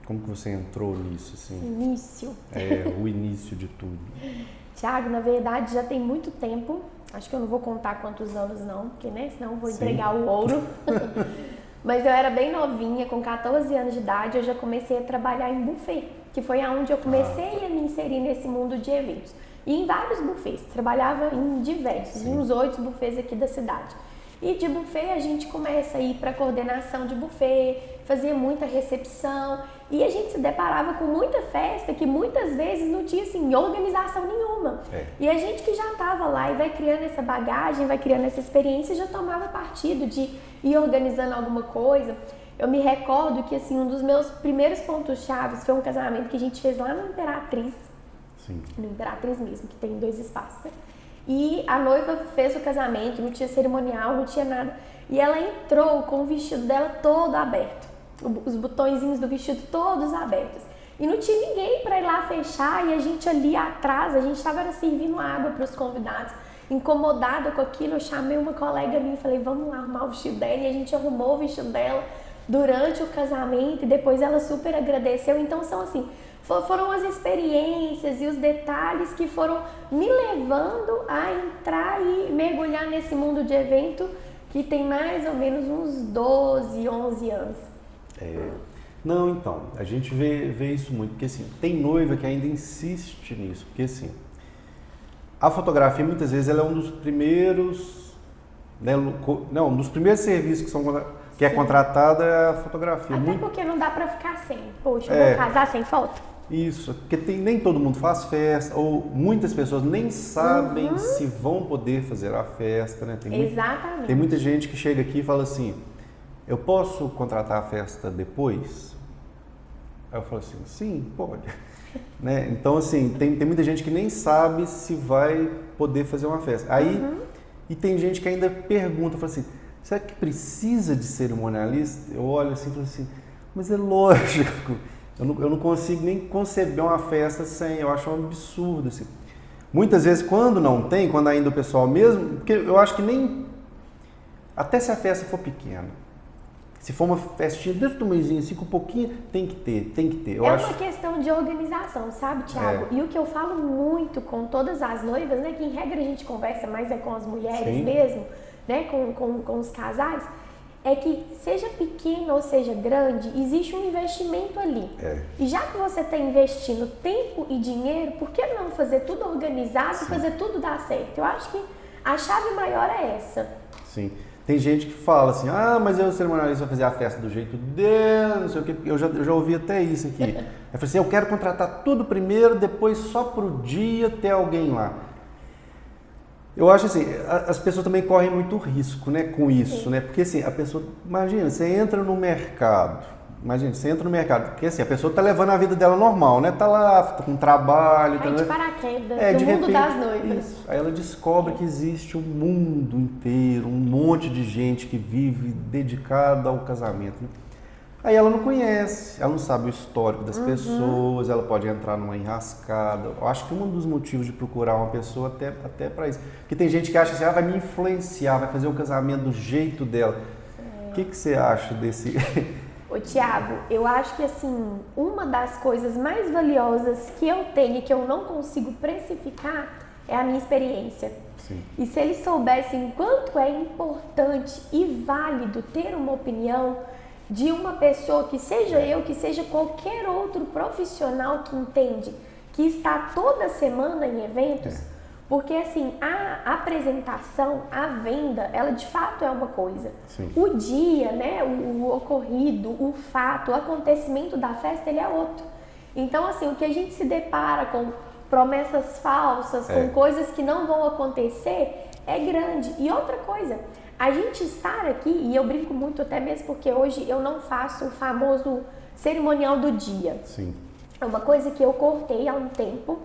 Como que você entrou nisso, assim? Início. O início de tudo. Tiago, na verdade, já tem muito tempo. Acho que eu não vou contar quantos anos não, porque senão eu vou entregar o ouro. Mas eu era bem novinha, com 14 anos de idade, eu já comecei a trabalhar em buffet, que foi aonde eu comecei a me inserir nesse mundo de eventos. E em vários buffets, trabalhava em diversos, em uns 8 buffets aqui da cidade. E de buffet a gente começa a ir para coordenação de buffet, fazia muita recepção e a gente se deparava com muita festa que muitas vezes não tinha assim, organização nenhuma. E a gente que já estava lá e vai criando essa bagagem, vai criando essa experiência, já tomava partido de ir organizando alguma coisa. Eu me recordo que assim, um dos meus primeiros pontos chaves foi um casamento que a gente fez lá no Imperatriz. Sim. No Imperatriz mesmo, que tem 2 espaços. E a noiva fez o casamento, não tinha cerimonial, não tinha nada. E ela entrou com o vestido dela todo aberto. Os botõezinhos do vestido todos abertos. E não tinha ninguém para ir lá fechar. E a gente ali atrás, a gente estava servindo água para os convidados. Incomodada com aquilo, eu chamei uma colega minha e falei, vamos lá arrumar o vestido dela. E a gente arrumou o vestido dela durante o casamento. E depois ela super agradeceu. Então são assim... Foram as experiências e os detalhes que foram me levando a entrar e mergulhar nesse mundo de evento que tem mais ou menos uns 12, 11 anos. Não, então, a gente vê isso muito, porque assim, tem noiva que ainda insiste nisso, porque assim, a fotografia muitas vezes ela é um dos primeiros, né, um dos primeiros serviços que é contratado é a fotografia. Até porque não dá pra ficar sem. Poxa, eu vou casar sem foto? Isso, porque nem todo mundo faz festa, ou muitas pessoas nem sabem se vão poder fazer a festa, né? Exatamente. Tem muita gente que chega aqui e fala assim, eu posso contratar a festa depois? Aí eu falo assim, sim, pode. Né? Então, assim, tem muita gente que nem sabe se vai poder fazer uma festa. Aí, e tem gente que ainda pergunta, fala assim, será que precisa de cerimonialista? Eu olho assim e falo assim, mas é lógico. Eu não consigo nem conceber uma festa sem, eu acho um absurdo, assim. Muitas vezes, quando não tem, quando ainda o pessoal mesmo, porque eu acho que nem, até se a festa for pequena, se for uma festinha desse tamanhozinho, assim, com um pouquinho, tem que ter. Uma questão de organização, sabe, Thiago? E o que eu falo muito com todas as noivas, né, que em regra a gente conversa mais com as mulheres mesmo, né, com os casais, é que seja pequeno ou seja grande, existe um investimento ali. E já que você está investindo tempo e dinheiro, por que não fazer tudo organizado e fazer tudo dar certo? Eu acho que a chave maior é essa. Sim. Tem gente que fala assim, mas eu, cerimonialista, vou fazer a festa do jeito dele, não sei o que. Eu já ouvi até isso aqui. Eu falei assim, eu quero contratar tudo primeiro, depois só pro dia ter alguém lá. Eu acho assim, as pessoas também correm muito risco, né, com isso, né? Porque assim, a pessoa, imagina, você entra no mercado, porque assim, a pessoa tá levando a vida dela normal, né? Tá lá, tá com trabalho, Cai de paraquedas, de no mundo repente, das noivas. Isso. Aí ela descobre que existe um mundo inteiro, um monte de gente que vive dedicada ao casamento, né? Aí ela não conhece, ela não sabe o histórico das pessoas, ela pode entrar numa enrascada. Eu acho que um dos motivos de procurar uma pessoa até para isso. Porque tem gente que acha assim, vai me influenciar, vai fazer o casamento do jeito dela. O que você acha desse... Ô, Thiago, eu acho que assim, uma das coisas mais valiosas que eu tenho e que eu não consigo precificar é a minha experiência. Sim. E se eles soubessem quanto é importante e válido ter uma opinião de uma pessoa, que seja eu, que seja qualquer outro profissional que entende, que está toda semana em eventos, porque assim, a apresentação, a venda, ela de fato é uma coisa. Sim. O dia, né, o ocorrido, o fato, o acontecimento da festa, ele é outro. Então assim, o que a gente se depara com promessas falsas, com coisas que não vão acontecer, é grande. E outra coisa, a gente estar aqui, e eu brinco muito até mesmo porque hoje eu não faço o famoso cerimonial do dia. Sim. É uma coisa que eu cortei há um tempo,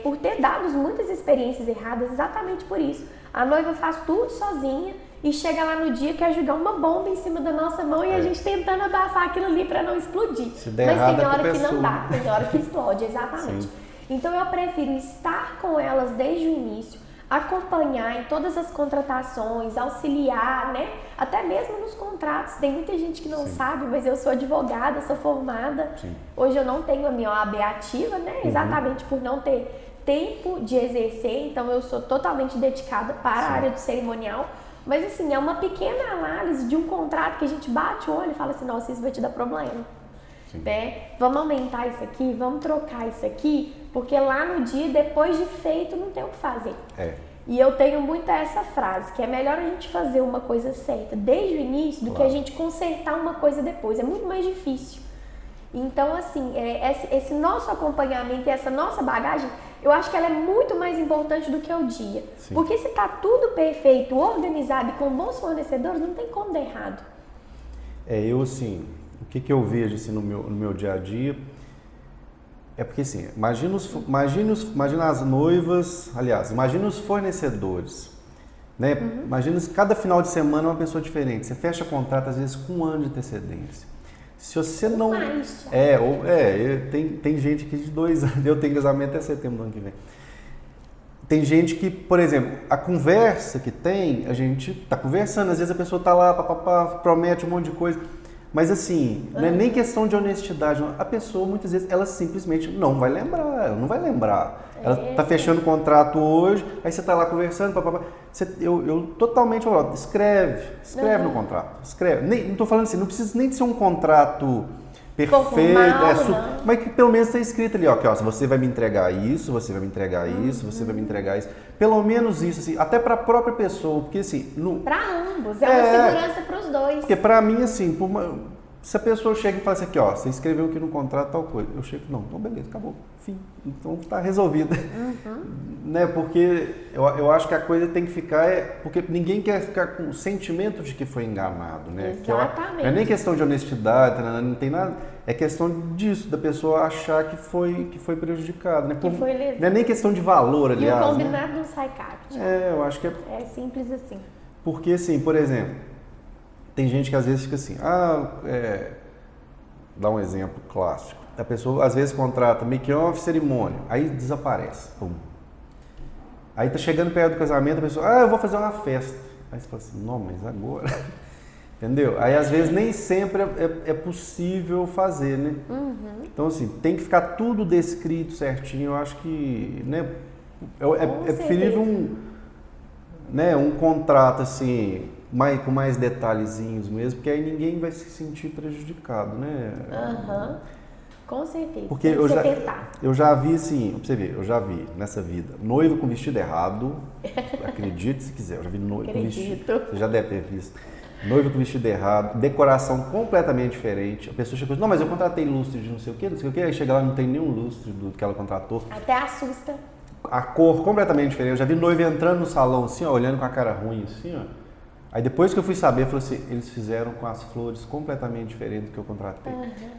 por ter dado muitas experiências erradas, exatamente por isso. A noiva faz tudo sozinha e chega lá no dia, quer jogar uma bomba em cima da nossa mão e a gente tentando abafar aquilo ali para não explodir. Se der Mas errado, tem é hora com a que não pessoa. dá, tem hora que explode, exatamente. Sim. Então eu prefiro estar com elas desde o início, acompanhar em todas as contratações, auxiliar, né? Até mesmo nos contratos. Tem muita gente que não sabe, mas eu sou advogada, sou formada. Sim. Hoje eu não tenho a minha OAB ativa, né? Exatamente por não ter tempo de exercer, então eu sou totalmente dedicada para a área do cerimonial. Mas assim, é uma pequena análise de um contrato que a gente bate o olho e fala assim, nossa, isso vai te dar problema. Né? Vamos aumentar isso aqui, vamos trocar isso aqui, porque lá no dia, depois de feito, não tem o que fazer. E eu tenho muito essa frase, que é melhor a gente fazer uma coisa certa desde o início do que a gente consertar uma coisa depois. É muito mais difícil. Então, assim, esse nosso acompanhamento e essa nossa bagagem, eu acho que ela é muito mais importante do que o dia. Sim. Porque se tá tudo perfeito, organizado e com bons fornecedores, não tem como dar errado. Eu assim, o que eu vejo assim, no meu dia a dia, é porque assim, imagina as noivas, aliás, imagina os fornecedores, né? Imagina se cada final de semana é uma pessoa diferente, você fecha contrato às vezes com 1 ano de antecedência. Se você não... tem gente que de 2 anos, eu tenho casamento até setembro do ano que vem. Tem gente que, por exemplo, a conversa que tem, a gente tá conversando, às vezes a pessoa tá lá, promete um monte de coisa, mas assim, não é nem questão de honestidade, não. A pessoa muitas vezes, ela simplesmente não vai lembrar, ela não vai lembrar. Ela tá fechando o contrato hoje, aí você tá lá conversando, eu totalmente falo, escreve no contrato, escreve. Não tô falando assim, não precisa nem de ser um contrato perfeito, mas que pelo menos está escrito ali, ó, que ó, você vai me entregar isso, você vai me entregar isso, você vai me entregar isso. Pelo menos isso, assim, até para a própria pessoa, porque assim... Para ambos, é uma segurança para os dois. Porque para mim, assim, se a pessoa chega e fala assim, aqui, ó, você escreveu aqui no contrato tal coisa, eu chego, não, então beleza, acabou, fim, então tá resolvido. Né? Porque eu acho que a coisa tem que ficar, porque ninguém quer ficar com o sentimento de que foi enganado, né? Exatamente. Não é nem questão de honestidade, não tem nada, é questão disso, da pessoa achar que foi prejudicado, né? Não é nem questão de valor, aliás. E o combinado não sai caro. Eu acho que é simples assim. Porque assim, por exemplo, tem gente que às vezes fica assim, dá um exemplo clássico. A pessoa às vezes contrata make-off, cerimônia, aí desaparece. Pum. Aí tá chegando perto do casamento, a pessoa, eu vou fazer uma festa. Aí você fala assim, não, mas agora... Entendeu? Aí às vezes nem sempre é possível fazer, né? Então assim, tem que ficar tudo descrito certinho, eu acho que, né, é preferível um contrato assim, com mais detalhezinhos mesmo, porque aí ninguém vai se sentir prejudicado, né? Com certeza. Porque eu já vi assim, pra você ver, eu já vi nessa vida, noiva com vestido errado, acredite se quiser, eu já vi noiva com vestido, você já deve ter visto, noiva com vestido errado, decoração completamente diferente, a pessoa chega e diz, não, mas eu contratei lustre de não sei o que, aí chega lá e não tem nenhum lustre do que ela contratou. Até assusta. A cor completamente diferente, eu já vi noiva entrando no salão assim, ó, olhando com a cara ruim assim, ó. Aí depois que eu fui saber, eu falei assim, eles fizeram com as flores completamente diferente do que eu contratei.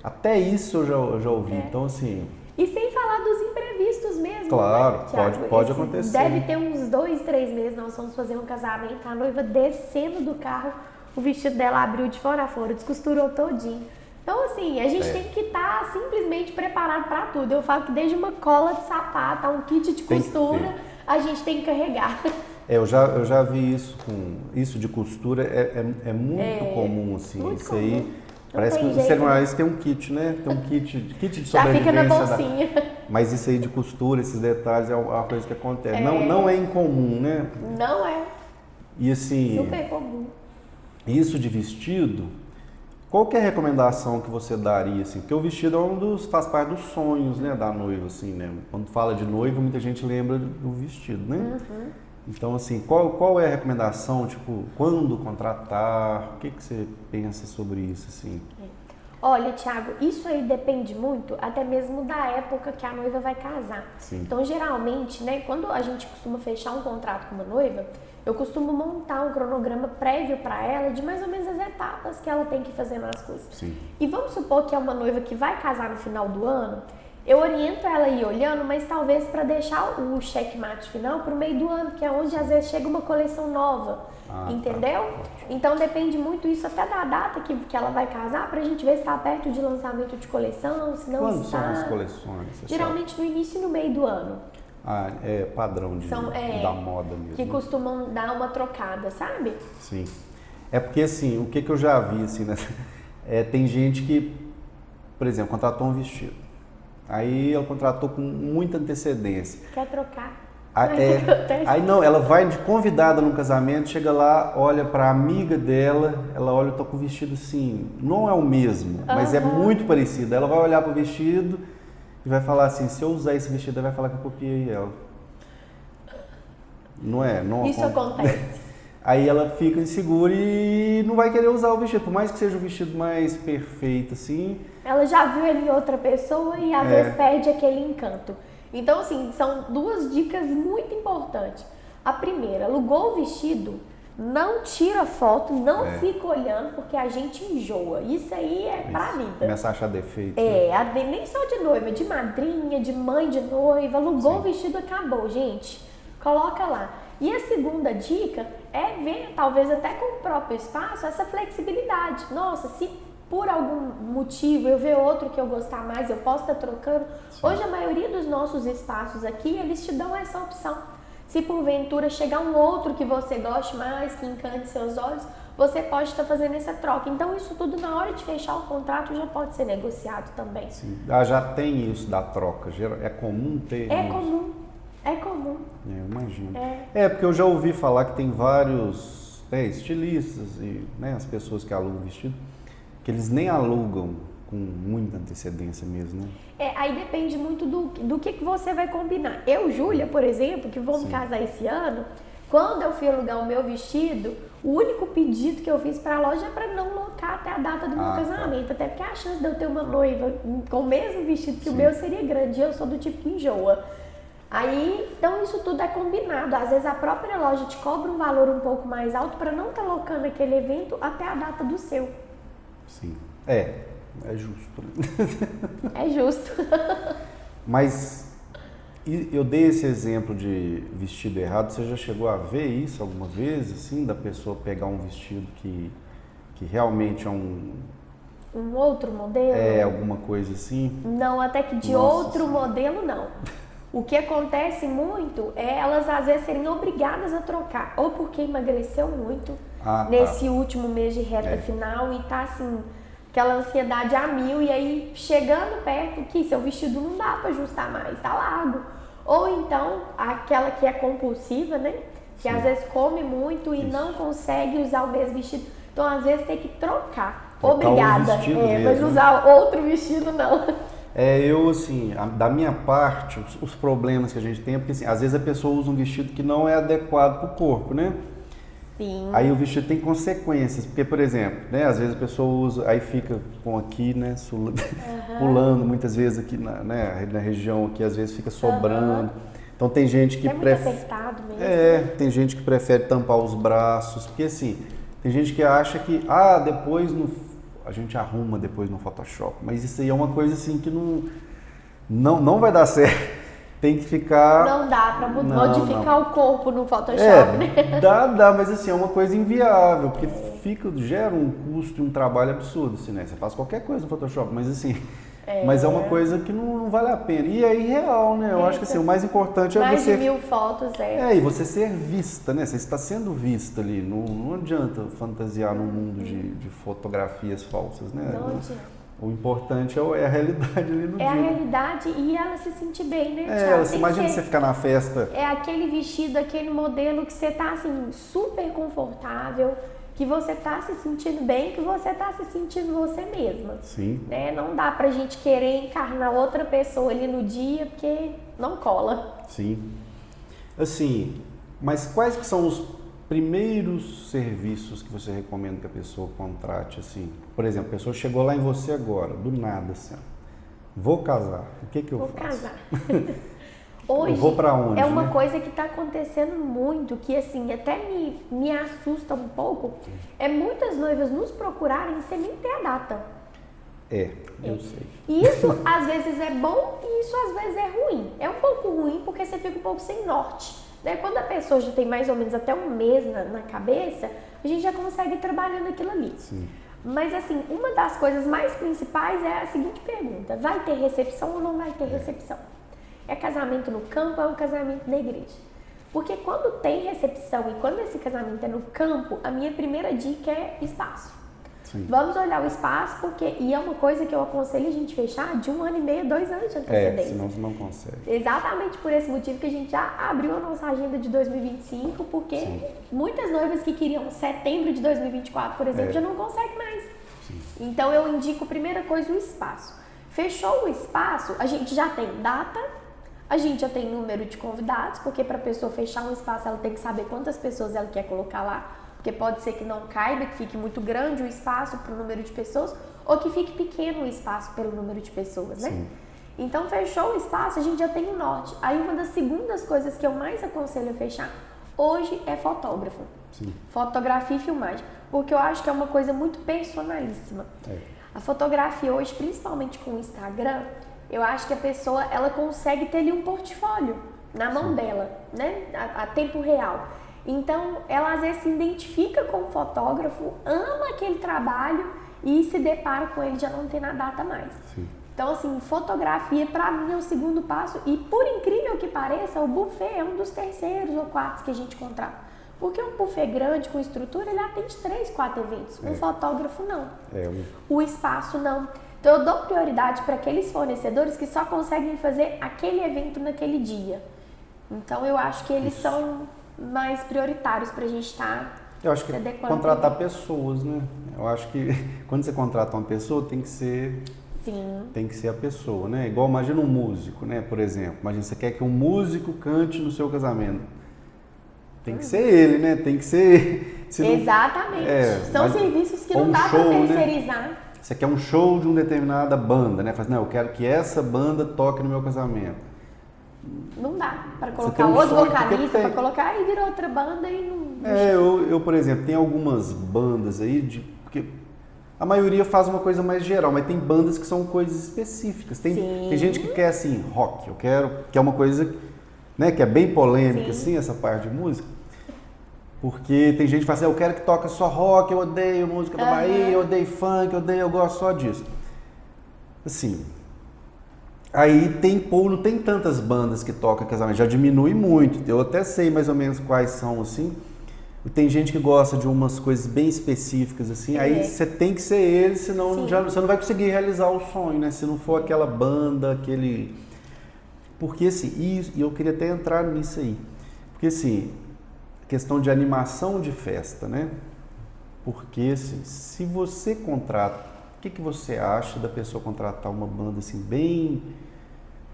Até isso eu já ouvi, então assim... E sem falar dos imprevistos mesmo, claro, né, Thiago? pode acontecer. Deve ter uns 2, 3 meses, nós fomos fazer um casamento, a noiva descendo do carro, o vestido dela abriu de fora a fora, descosturou todinho. Então assim, a gente tem que estar simplesmente preparado para tudo. Eu falo que desde uma cola de sapato a um kit de costura, a gente tem que carregar. Eu já vi isso de costura, é muito comum, assim, muito isso comum. Aí, parece que você não tem um kit, né? Tem um kit de sobrevivência. Já fica na bolsinha. Mas isso aí de costura, esses detalhes, é uma coisa que acontece. Não é incomum, né? Não é. E assim... super comum. Isso de vestido, qual que é a recomendação que você daria, assim? Porque o vestido faz parte dos sonhos, né, da noiva, assim, né? Quando fala de noiva, muita gente lembra do vestido, né? Então, assim, qual é a recomendação, tipo, quando contratar? O que você pensa sobre isso, assim? Olha, Thiago, isso aí depende muito até mesmo da época que a noiva vai casar. Então, geralmente, né, quando a gente costuma fechar um contrato com uma noiva, eu costumo montar um cronograma prévio para ela de mais ou menos as etapas que ela tem que fazer nas coisas. E vamos supor que é uma noiva que vai casar no final do ano, eu oriento ela a ir olhando, mas talvez para deixar o checkmate final para o meio do ano, que é onde às vezes chega uma coleção nova, entendeu? Então depende muito isso até da data que ela vai casar, para a gente ver se está perto de lançamento de coleção, se não Quando está. são as coleções? Geralmente no início e no meio do ano. É padrão da moda mesmo. Que costumam dar uma trocada, sabe? Sim. É porque, assim, o que eu já vi, assim, né? Tem gente que, por exemplo, contratou um vestido. Aí ela contratou com muita antecedência. Quer trocar? Aí não, ela vai de convidada num casamento, chega lá, olha pra amiga dela, ela olha, eu tô com o vestido assim, não é o mesmo, mas é muito parecido. Ela vai olhar pro vestido e vai falar assim, se eu usar esse vestido, ela vai falar que eu copiei ela. Não é? Não Isso acontece. Aí ela fica insegura e não vai querer usar o vestido, por mais que seja o vestido mais perfeito, assim. Ela já viu ele em outra pessoa e às vezes perde aquele encanto. Então, assim, são duas dicas muito importantes. A primeira, alugou o vestido, não tira foto, não fica olhando, porque a gente enjoa. Isso aí é pra vida. Começa a achar defeito. Nem só de noiva, de madrinha, de mãe de noiva, alugou o vestido, acabou, gente. Coloca lá. E a segunda dica é ver, talvez até com o próprio espaço, essa flexibilidade. Nossa, se por algum motivo eu ver outro que eu gostar mais, eu posso estar trocando. Sim. Hoje a maioria dos nossos espaços aqui, eles te dão essa opção. Se porventura chegar um outro que você goste mais, que encante seus olhos, você pode estar fazendo essa troca. Então isso tudo na hora de fechar o contrato já pode ser negociado também. Sim. Já tem isso da troca, é comum ter isso? É comum. Eu imagino. Porque eu já ouvi falar que tem vários estilistas e as pessoas que alugam vestido, que eles nem alugam com muita antecedência mesmo, né? Aí depende muito do que você vai combinar. Eu, Júlia, por exemplo, que vamos casar esse ano, quando eu fui alugar o meu vestido, o único pedido que eu fiz para a loja é para não locar até a data do meu casamento. Até porque a chance de eu ter uma noiva com o mesmo vestido que o meu seria grande. Eu sou do tipo que enjoa. Aí, então isso tudo é combinado. Às vezes a própria loja te cobra um valor um pouco mais alto para não estar locando aquele evento até a data do seu. Sim. É justo. É justo. Mas eu dei esse exemplo de vestido errado. Você já chegou a ver isso alguma vez, assim, da pessoa pegar um vestido que realmente é um outro modelo? Alguma coisa assim? Não, até que de outro modelo não. O que acontece muito é elas às vezes serem obrigadas a trocar, ou porque emagreceu muito nesse último mês de reta final e tá assim, aquela ansiedade a mil, e aí chegando perto que seu vestido não dá para ajustar mais, tá largo. Ou então aquela que é compulsiva, né? Que às vezes come muito e não consegue usar o mesmo vestido. Então às vezes tem que trocar. Obrigada. Mas usar outro vestido não. Eu, assim, da minha parte, os problemas que a gente tem é porque, assim, às vezes a pessoa usa um vestido que não é adequado para o corpo, né? Sim. Aí o vestido tem consequências, porque, por exemplo, né, às vezes a pessoa usa, aí fica com aqui, né, pulando muitas vezes aqui na região aqui, às vezes fica sobrando. Então tem gente que prefere... muito apertado mesmo. Tem gente que prefere tampar os braços, porque assim, tem gente que acha que, depois a gente arruma depois no Photoshop, mas isso aí é uma coisa assim que não vai dar certo. Tem que ficar... Não dá pra modificar o corpo no Photoshop, né? Dá, mas assim, é uma coisa inviável, porque gera um custo e um trabalho absurdo, assim, né? Você faz qualquer coisa no Photoshop, mas assim... Mas é uma coisa que não vale a pena. E é irreal, né? Eu acho que assim, o mais importante é mais você... Mais de 1000 fotos, e você ser vista, né? Você está sendo vista ali. Não adianta fantasiar num mundo de fotografias falsas, né? Não adianta. O importante é a realidade ali no dia. É a realidade e ela se sentir bem, né, Thiago? Imagina você ficar na festa... É aquele vestido, aquele modelo que você tá, assim, super confortável, que você tá se sentindo bem, que você tá se sentindo você mesma. Sim. Né? Não dá pra gente querer encarnar outra pessoa ali no dia, porque não cola. Sim. Assim, mas quais que são os primeiros serviços que você recomenda que a pessoa contrate, assim? Por exemplo, a pessoa chegou lá em você agora, do nada, assim, vou casar, o que eu faço? Vou casar. Hoje, eu vou pra onde, é uma coisa que está acontecendo muito, que assim, até me assusta um pouco, é muitas noivas nos procurarem sem nem ter a data. Eu sei. E isso às vezes é bom e isso às vezes é ruim. É um pouco ruim porque você fica um pouco sem norte. Né? Quando a pessoa já tem mais ou menos até um mês na cabeça, a gente já consegue ir trabalhando aquilo ali. Sim. Mas assim, uma das coisas mais principais é a seguinte pergunta: vai ter recepção ou não vai ter recepção? é casamento no campo ou é um casamento na igreja? Porque quando tem recepção e quando esse casamento é no campo, a minha primeira dica é espaço. Sim. Vamos olhar o espaço, porque e é uma coisa que eu aconselho a gente fechar de 1 ano e meio, 2 anos de antecedência. Senão você não consegue. Exatamente por esse motivo que a gente já abriu a nossa agenda de 2025, porque Sim. muitas noivas que queriam setembro de 2024, por exemplo, já não conseguem mais. Sim. Então eu indico, primeira coisa, o espaço. Fechou o espaço, a gente já tem data, a gente já tem número de convidados, porque para a pessoa fechar um espaço, ela tem que saber quantas pessoas ela quer colocar lá, porque pode ser que não caiba, que fique muito grande o espaço para o número de pessoas, ou que fique pequeno o espaço pelo número de pessoas, né? Sim. Então, fechou o espaço, a gente já tem o norte. Aí, uma das segundas coisas que eu mais aconselho a fechar hoje é fotógrafo. Sim. Fotografia e filmagem, porque eu acho que é uma coisa muito personalíssima. A fotografia hoje, principalmente com o Instagram, eu acho que a pessoa, ela consegue ter ali um portfólio na mão Sim. dela, né? A tempo real. Então, ela às vezes se identifica com o fotógrafo, ama aquele trabalho e se depara com ele já não tem na data mais. Sim. Então, assim, fotografia pra mim é o segundo passo e, por incrível que pareça, o buffet é um dos terceiros ou quartos que a gente contrata. Porque um buffet grande, com estrutura, ele atende 3, 4 eventos. Um fotógrafo, não. O espaço, não. Então, eu dou prioridade para aqueles fornecedores que só conseguem fazer aquele evento naquele dia. Então, eu acho que eles são mais prioritários para a gente estar Eu acho que contratar pessoas, né? Eu acho que quando você contrata uma pessoa, tem que ser... Sim. Tem que ser a pessoa, né? Igual, imagina um músico, né? Por exemplo. Imagina, você quer que um músico cante no seu casamento. Tem que ser ele, né? Tem que ser... Exatamente. São serviços que não dá para terceirizar. Né? Você quer um show de uma determinada banda, né? Faz, não, eu quero que essa banda toque no meu casamento. Não dá para colocar outro vocalista, para colocar e virou outra banda e não... eu, por exemplo, tem algumas bandas aí, porque a maioria faz uma coisa mais geral, mas tem bandas que são coisas específicas. Tem gente que quer, assim, rock, eu quero, que é uma coisa, né, que é bem polêmica, assim, essa parte de música. Porque tem gente que fala assim, eu quero que toque só rock, eu odeio música da Bahia, eu odeio funk, eu gosto só disso. Assim, aí não tem tantas bandas que tocam casamento, já diminui muito, eu até sei mais ou menos quais são, assim. Tem gente que gosta de umas coisas bem específicas, assim, aí você tem que ser ele, senão você não vai conseguir realizar o sonho, né? Se não for aquela banda, aquele... Porque, assim, e eu queria até entrar nisso aí, porque, assim... questão de animação de festa, né? Porque assim, se você contrata, o que você acha da pessoa contratar uma banda assim bem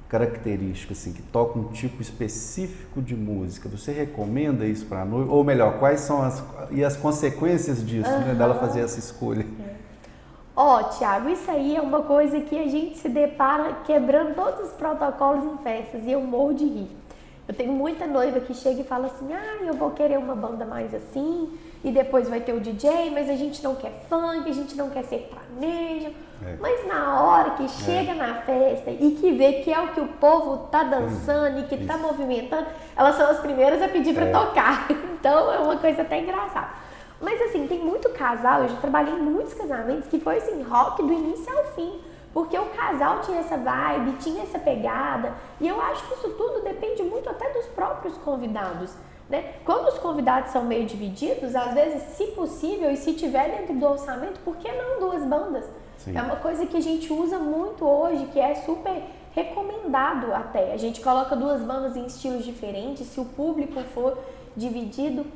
característica, assim, que toca um tipo específico de música? Você recomenda isso para a noiva? Ou melhor, quais são as consequências disso, né, dela fazer essa escolha? Thiago, isso aí é uma coisa que a gente se depara quebrando todos os protocolos em festas e eu morro de rir. Eu tenho muita noiva que chega e fala assim, eu vou querer uma banda mais assim, e depois vai ter o DJ, mas a gente não quer funk, a gente não quer sertanejo. Mas na hora que chega na festa e que vê que é o que o povo tá dançando e que tá movimentando, elas são as primeiras a pedir para tocar. Então é uma coisa até engraçada. Mas assim, tem muito casal, eu já trabalhei em muitos casamentos que foi assim, rock do início ao fim. Porque o casal tinha essa vibe, tinha essa pegada, e eu acho que isso tudo depende muito até dos próprios convidados, né? Quando os convidados são meio divididos, às vezes, se possível, e se tiver dentro do orçamento, por que não 2 bandas? Sim. É uma coisa que a gente usa muito hoje, que é super recomendado até. A gente coloca 2 bandas em estilos diferentes, se o público for dividido.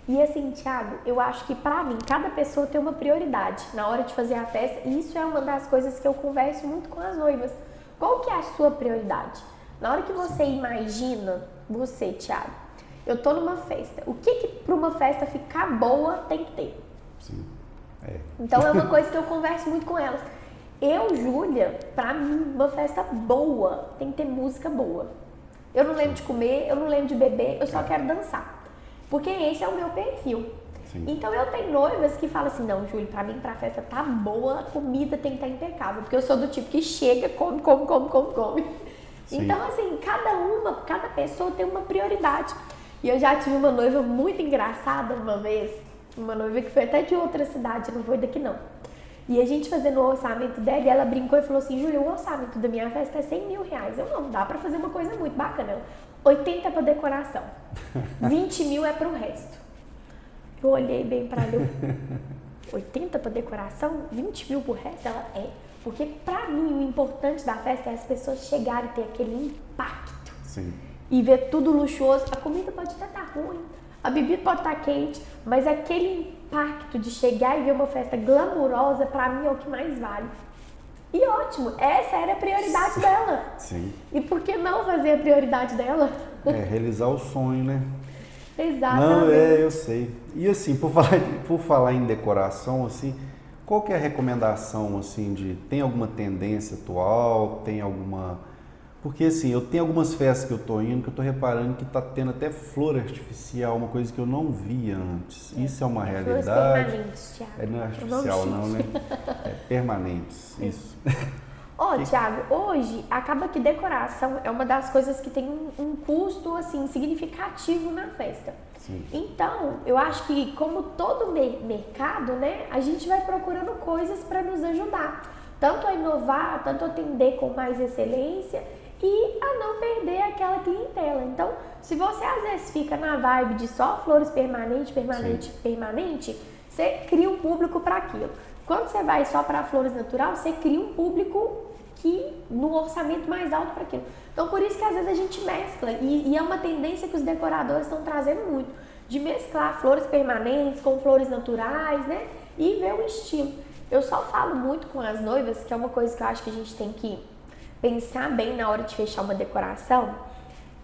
E assim, Thiago, eu acho que pra mim, cada pessoa tem uma prioridade na hora de fazer a festa, e isso é uma das coisas que eu converso muito com as noivas. Qual que é a sua prioridade? Na hora que você imagina, você, Thiago, eu tô numa festa, o que pra uma festa ficar boa tem que ter? Sim. Então é uma coisa que eu converso muito com elas. Júlia, pra mim, uma festa boa tem que ter música boa. Eu não lembro de comer, eu não lembro de beber, eu só quero dançar. Porque esse é o meu perfil. Sim. Então eu tenho noivas que falam assim, não, Júlio, pra mim, pra festa tá boa, a comida tem que estar impecável. Porque eu sou do tipo que chega, come. Sim. Então assim, cada pessoa tem uma prioridade. E eu já tive uma noiva muito engraçada uma vez, uma noiva que foi até de outra cidade, não foi daqui não. E a gente fazendo o orçamento dela, e ela brincou e falou assim, Júlia, o orçamento da minha festa é R$100.000. Eu, não, dá pra fazer uma coisa muito bacana. 80 pra decoração, 20 mil é pro resto. Eu olhei bem pra ela, 80 pra decoração, 20 mil pro resto? Ela, porque pra mim o importante da festa é as pessoas chegarem e ter aquele impacto. Sim. E ver tudo luxuoso. A comida pode até estar ruim, a bebida pode estar quente, mas aquele impacto de chegar e ver uma festa glamurosa, pra mim é o que mais vale. E ótimo, essa era a prioridade dela. Sim. E por que não fazer a prioridade dela? Realizar o sonho, né? Exatamente. Não, eu sei. E assim, por falar em decoração, assim, qual que é a recomendação, assim, tem alguma tendência atual, tem alguma... Porque assim, eu tenho algumas festas que eu tô indo, que eu tô reparando que tá tendo até flor artificial, uma coisa que eu não via antes. Isso é uma realidade. Flores permanentes, Thiago. Não é artificial não, né? É permanentes, isso. Thiago, hoje acaba que decoração é uma das coisas que tem um custo, assim, significativo na festa. Sim. Então, eu acho que como todo mercado, né, a gente vai procurando coisas para nos ajudar. Tanto a inovar, tanto a atender com mais excelência e a não perder aquela clientela. Então, se você às vezes fica na vibe de só flores permanente, você cria um público para aquilo. Quando você vai só para flores natural, você cria um público que no orçamento mais alto para aquilo. Então, por isso que às vezes a gente mescla e é uma tendência que os decoradores estão trazendo muito, de mesclar flores permanentes com flores naturais, né? E ver o estilo. Eu só falo muito com as noivas, que é uma coisa que eu acho que a gente tem que pensar bem na hora de fechar uma decoração.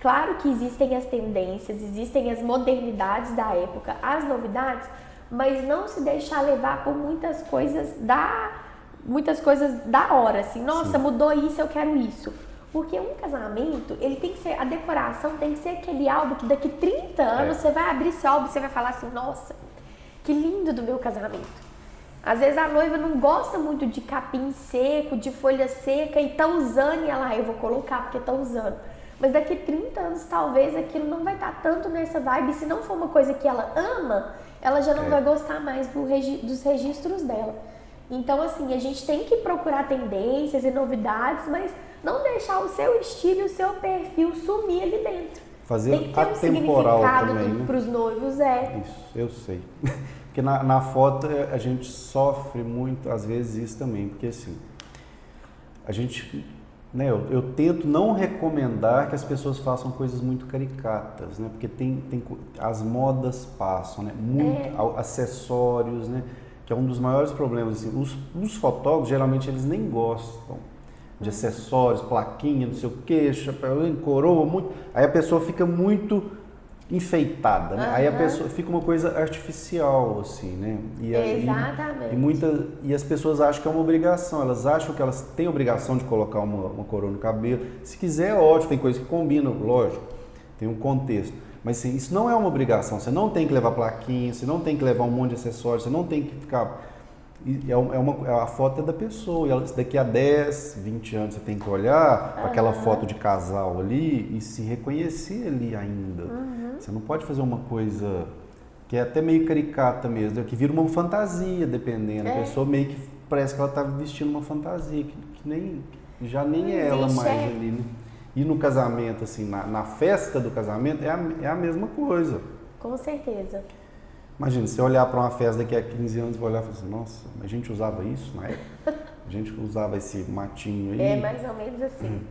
Claro que existem as tendências, existem as modernidades da época, as novidades, mas não se deixar levar por muitas coisas da hora, assim, nossa, sim, mudou isso, eu quero isso. Porque um casamento, ele tem que ser, a decoração tem que ser aquele álbum que daqui 30 anos você vai abrir esse álbum e você vai falar assim, nossa, que lindo do meu casamento. Às vezes a noiva não gosta muito de capim seco, de folha seca e tá usando e ela, eu vou colocar porque tá usando. Mas daqui 30 anos talvez aquilo não vai estar tanto nessa vibe. Se não for uma coisa que ela ama, ela já não vai gostar mais dos registros dela. Então assim, a gente tem que procurar tendências e novidades, mas não deixar o seu estilo e o seu perfil sumir ali dentro. Fazer tem que ter um significado para os noivos, Isso, eu sei. Porque na foto a gente sofre muito, às vezes, isso também. Porque assim, a gente, né, eu tento não recomendar que as pessoas façam coisas muito caricatas, né? Porque as modas passam, né? Acessórios, né? Que é um dos maiores problemas. Assim, os fotógrafos, geralmente, eles nem gostam de acessórios, plaquinha, não sei o quê, chapéu, coroa, muito. Aí a pessoa fica muito enfeitada, né? Aí a pessoa fica uma coisa artificial, assim, né? Exatamente. E as pessoas acham que é uma obrigação, elas acham que elas têm a obrigação de colocar uma coroa no cabelo. Se quiser, é ótimo, tem coisa que combina, lógico, tem um contexto. Mas assim, isso não é uma obrigação, você não tem que levar plaquinha, você não tem que levar um monte de acessórios, você não tem que ficar... a foto é da pessoa, e daqui a 10, 20 anos você tem que olhar para aquela foto de casal ali e se reconhecer ali ainda. Você não pode fazer uma coisa que é até meio caricata mesmo, que vira uma fantasia, dependendo. A pessoa meio que parece que ela está vestindo uma fantasia, que já nem é ela mais ali, né? E no casamento, assim, na festa do casamento, é a mesma coisa. Com certeza. Imagina, você olhar para uma festa daqui a 15 anos e vai olhar e falar assim, nossa, a gente usava isso na época? A gente usava esse matinho aí? É mais ou menos assim.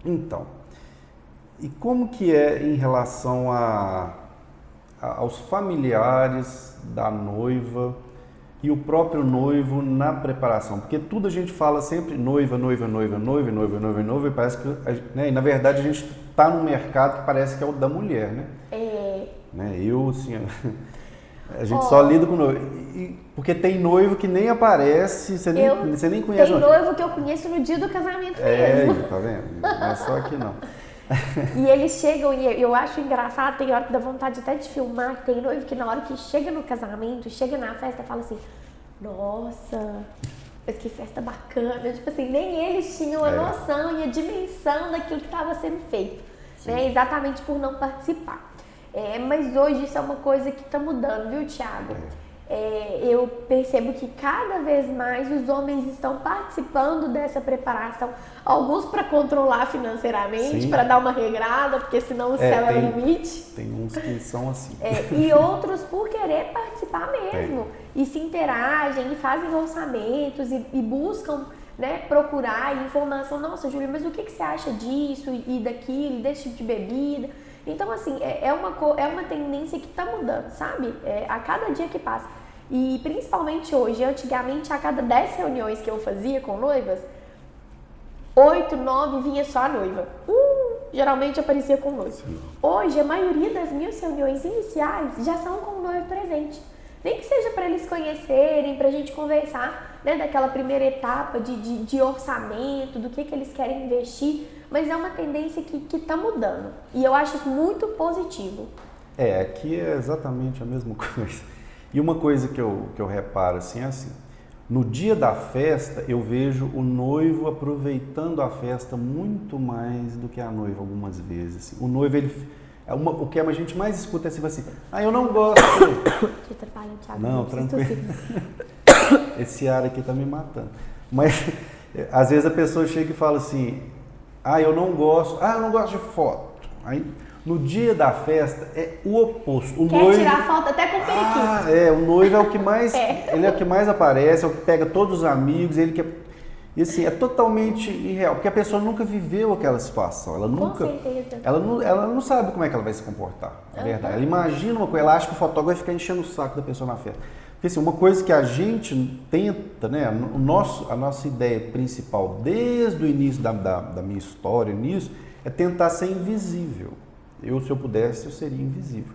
Então, e como que é em relação aos familiares da noiva e o próprio noivo na preparação? Porque tudo a gente fala sempre noiva, e parece que, né, e na verdade a gente está num mercado que parece que é o da mulher, né? Né? Eu, assim, a gente só lida com noivo. Porque tem noivo que nem aparece, você nem conhece. Tem noivo que eu conheço no dia do casamento mesmo. Tá vendo? Não é só aqui não. E eles chegam, e eu acho engraçado, tem hora que dá vontade até de filmar, tem noivo que na hora que chega no casamento, chega na festa, fala assim, nossa, mas que festa bacana. Tipo assim, nem eles tinham a noção e a dimensão daquilo que estava sendo feito, né? Exatamente por não participar. Mas hoje isso é uma coisa que está mudando, viu, Thiago? Eu percebo que cada vez mais os homens estão participando dessa preparação, alguns para controlar financeiramente, para dar uma regrada, porque senão o céu é o limite. Tem uns que são assim. E outros por querer participar mesmo, e se interagem, e fazem orçamentos, e buscam, né, procurar informação. Nossa, Júlia, mas o que você acha disso e daquilo, desse tipo de bebida? Então, assim, é uma tendência que está mudando, sabe? A cada dia que passa. E principalmente hoje, antigamente, a cada 10 reuniões que eu fazia com noivas, 8, 9 vinha só a noiva. Geralmente aparecia com o noivo. Hoje, a maioria das minhas reuniões iniciais já são com o noivo presente. Nem que seja para eles conhecerem, para a gente conversar, né, daquela primeira etapa de orçamento, do que eles querem investir, mas é uma tendência que está mudando. E eu acho isso muito positivo. Aqui é exatamente a mesma coisa. E uma coisa que eu reparo assim, é assim, no dia da festa eu vejo o noivo aproveitando a festa muito mais do que a noiva algumas vezes. Assim. O noivo, o que a gente mais escuta é assim, eu não gosto. Te atrapalha, Thiago. Não, tranquilo. Esse ar aqui tá me matando. Mas às vezes a pessoa chega e fala assim, eu não gosto de foto. Aí no dia da festa é o oposto. O Quer noivo, tirar foto até com periquito. O noivo é o que mais, ele é o que mais aparece, é o que pega todos os amigos, ele quer. E assim, é totalmente irreal, porque a pessoa nunca viveu aquela situação, Com certeza. Ela não sabe como é que ela vai se comportar, na verdade. Ela imagina uma coisa, ela acha que o fotógrafo vai ficar enchendo o saco da pessoa na festa. Porque assim, uma coisa que a gente tenta, né, a nossa ideia principal desde o início da minha história nisso, é tentar ser invisível. Se eu pudesse, eu seria invisível.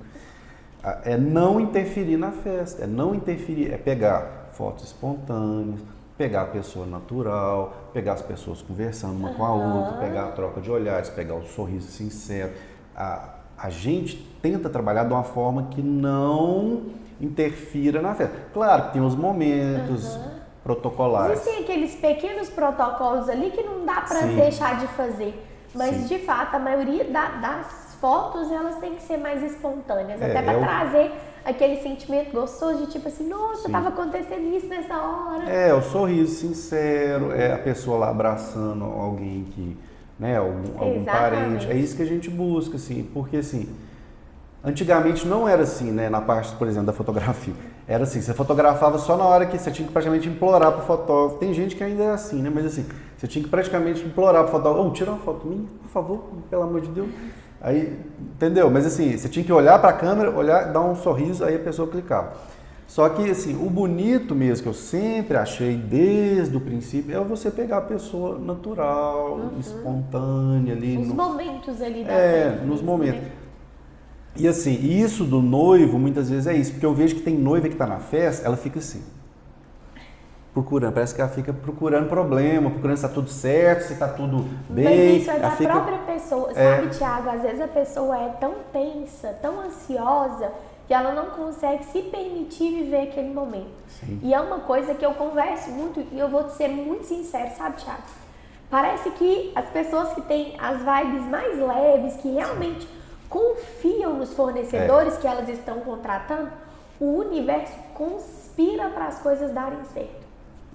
É não interferir na festa, é pegar fotos espontâneas, pegar a pessoa natural, pegar as pessoas conversando uma com a outra, pegar a troca de olhares, pegar o sorriso sincero. A gente tenta trabalhar de uma forma que não interfira na festa. Claro que tem os momentos protocolares. Existem aqueles pequenos protocolos ali que não dá para deixar de fazer. Mas, de fato, a maioria das fotos, elas têm que ser mais espontâneas. Até para trazer aquele sentimento gostoso de tipo assim, nossa, estava acontecendo isso nessa hora. O sorriso sincero, a pessoa lá abraçando alguém que, né, algum parente. É isso que a gente busca, assim, porque assim, antigamente não era assim, né, na parte, por exemplo, da fotografia. Era assim, você fotografava só na hora que você tinha que praticamente implorar pro fotógrafo. Tem gente que ainda é assim, né, mas assim, você tinha que praticamente implorar pro fotógrafo, tira uma foto minha, por favor, pelo amor de Deus. Aí, entendeu? Mas assim, você tinha que olhar para a câmera, dar um sorriso, aí a pessoa clicava. Só que assim, o bonito mesmo que eu sempre achei desde o princípio é você pegar a pessoa natural, espontânea ali. Nos momentos ali da festa. Nos momentos. Né? E assim, isso do noivo muitas vezes é isso, porque eu vejo que tem noiva que está na festa, ela fica assim, procurando, parece que ela fica procurando problema, procurando se está tudo certo, se está tudo bem. Mas isso é da própria pessoa, sabe, Thiago? Às vezes a pessoa é tão tensa, tão ansiosa, que ela não consegue se permitir viver aquele momento. Sim. E é uma coisa que eu converso muito, e eu vou te ser muito sincero, sabe, Thiago? Parece que as pessoas que têm as vibes mais leves, que realmente confiam nos fornecedores que elas estão contratando, o universo conspira para as coisas darem certo.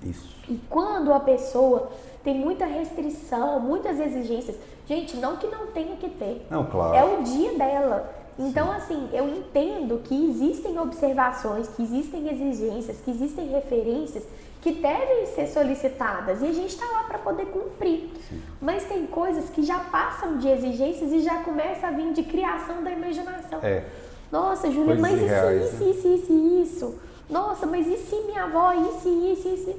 Isso. E quando a pessoa tem muita restrição, muitas exigências, gente, não que não tenha que ter. Não, claro. É o dia dela. Então, assim, eu entendo que existem observações, que existem exigências, que existem referências que devem ser solicitadas e a gente está lá para poder cumprir. Sim. Mas tem coisas que já passam de exigências e já começa a vir de criação da imaginação. Nossa, Júlia, mas isso. Nossa, mas e se minha avó, isso.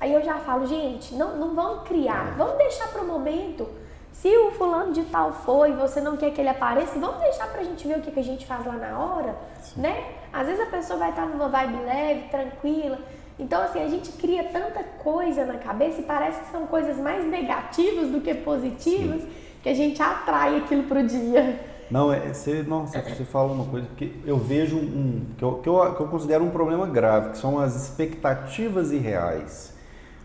Aí eu já falo, gente, não vamos criar, vamos deixar para o momento. Se o fulano de tal foi e você não quer que ele apareça, vamos deixar pra gente ver o que a gente faz lá na hora, né? Às vezes a pessoa vai estar numa vibe leve, tranquila. Então, assim, a gente cria tanta coisa na cabeça e parece que são coisas mais negativas do que positivas, que a gente atrai aquilo pro dia. Não, você fala uma coisa que eu vejo que eu considero um problema grave, que são as expectativas irreais.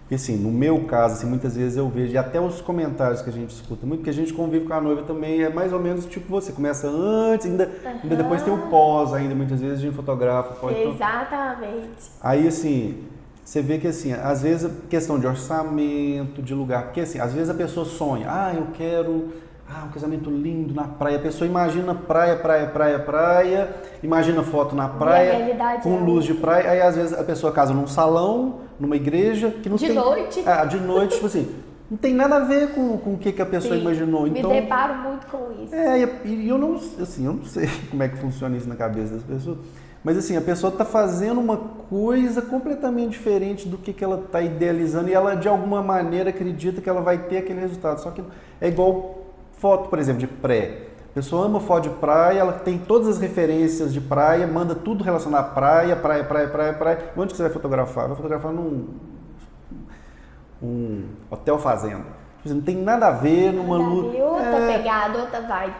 Porque assim, no meu caso, assim, muitas vezes eu vejo, e até os comentários que a gente escuta muito, porque a gente convive com a noiva também, é mais ou menos tipo você, começa antes, ainda depois tem o pós, ainda muitas vezes a gente fotografa. Exatamente. Aí assim, você vê que assim, às vezes questão de orçamento, de lugar, porque assim, às vezes a pessoa sonha, eu quero um casamento lindo na praia, a pessoa imagina praia, imagina foto na praia, com luz de praia, aí às vezes a pessoa casa num salão, numa igreja, que não de tem... noite. De noite, tipo assim, não tem nada a ver com o que a pessoa imaginou. Então, me deparo muito com isso. E eu não sei como é que funciona isso na cabeça das pessoas, mas assim, a pessoa está fazendo uma coisa completamente diferente do que ela está idealizando e ela de alguma maneira acredita que ela vai ter aquele resultado, só que é igual foto, por exemplo, de pré. A pessoa ama foto de praia, ela tem todas as referências de praia, manda tudo relacionado à praia. Onde que você vai fotografar? Vai fotografar num hotel fazenda. Não tem nada a ver numa luz. Outra pegada, outra vibe.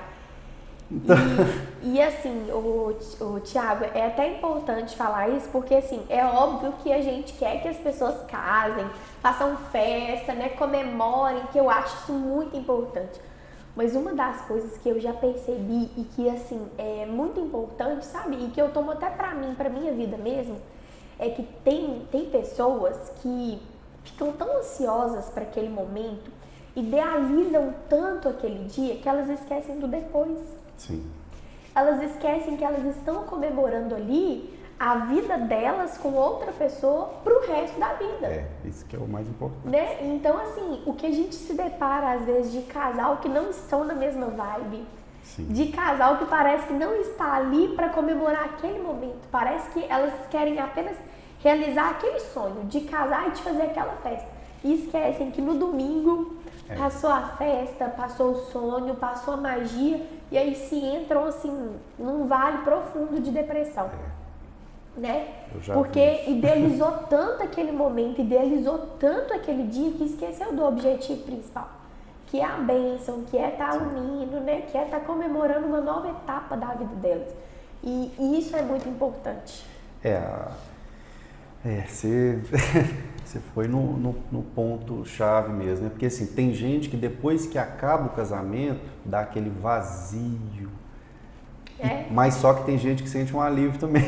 Então... E assim, o Thiago, é até importante falar isso, porque assim, é óbvio que a gente quer que as pessoas casem, façam festa, né, comemorem, que eu acho isso muito importante. Mas uma das coisas que eu já percebi e que, assim, é muito importante, sabe? E que eu tomo até pra minha vida mesmo, é que tem pessoas que ficam tão ansiosas para aquele momento, idealizam tanto aquele dia, que elas esquecem do depois. Sim. Elas esquecem que elas estão comemorando ali a vida delas com outra pessoa pro resto da vida. Isso que é o mais importante. Né? Então, assim, o que a gente se depara, às vezes, de casal que não estão na mesma vibe, de casal que parece que não está ali para comemorar aquele momento, parece que elas querem apenas realizar aquele sonho de casar e de fazer aquela festa. E esquecem que no domingo passou a festa, passou o sonho, passou a magia, e aí se entram, assim, num vale profundo de depressão. Né? Porque idealizou tanto aquele momento, idealizou tanto aquele dia que esqueceu do objetivo principal, que é a bênção, que é estar unindo, né? Que é estar comemorando uma nova etapa da vida delas. E isso é muito importante. Você foi no ponto chave mesmo, né? Porque assim, tem gente que depois que acaba o casamento, dá aquele vazio. Mas só que tem gente que sente um alívio também.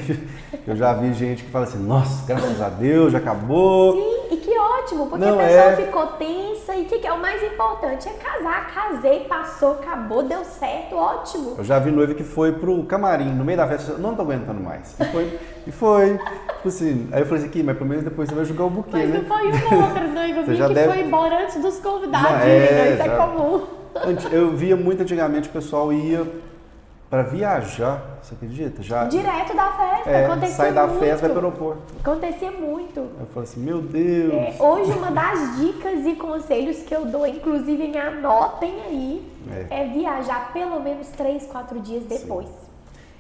Eu já vi gente que fala assim, nossa, graças a Deus, já acabou. Sim, e que ótimo, porque a pessoa ficou tensa e o que é o mais importante? É casar, casei, passou, acabou, deu certo, ótimo. Eu já vi noiva que foi pro camarim, no meio da festa, não tô aguentando mais. E foi. Tipo assim, aí eu falei assim, mas pelo menos depois você vai jogar o buquê, mas né? Mas não foi uma outra noiva minha que foi embora antes dos convidados, isso é comum. Eu via muito antigamente o pessoal ia para viajar, você acredita? Direto da festa, acontecia sai da muito. festa, vai para o aeroporto. Acontecia muito. Eu falei assim, meu Deus. Hoje uma das dicas e conselhos que eu dou, inclusive anotem aí, é viajar pelo menos 3, 4 dias depois. Sim.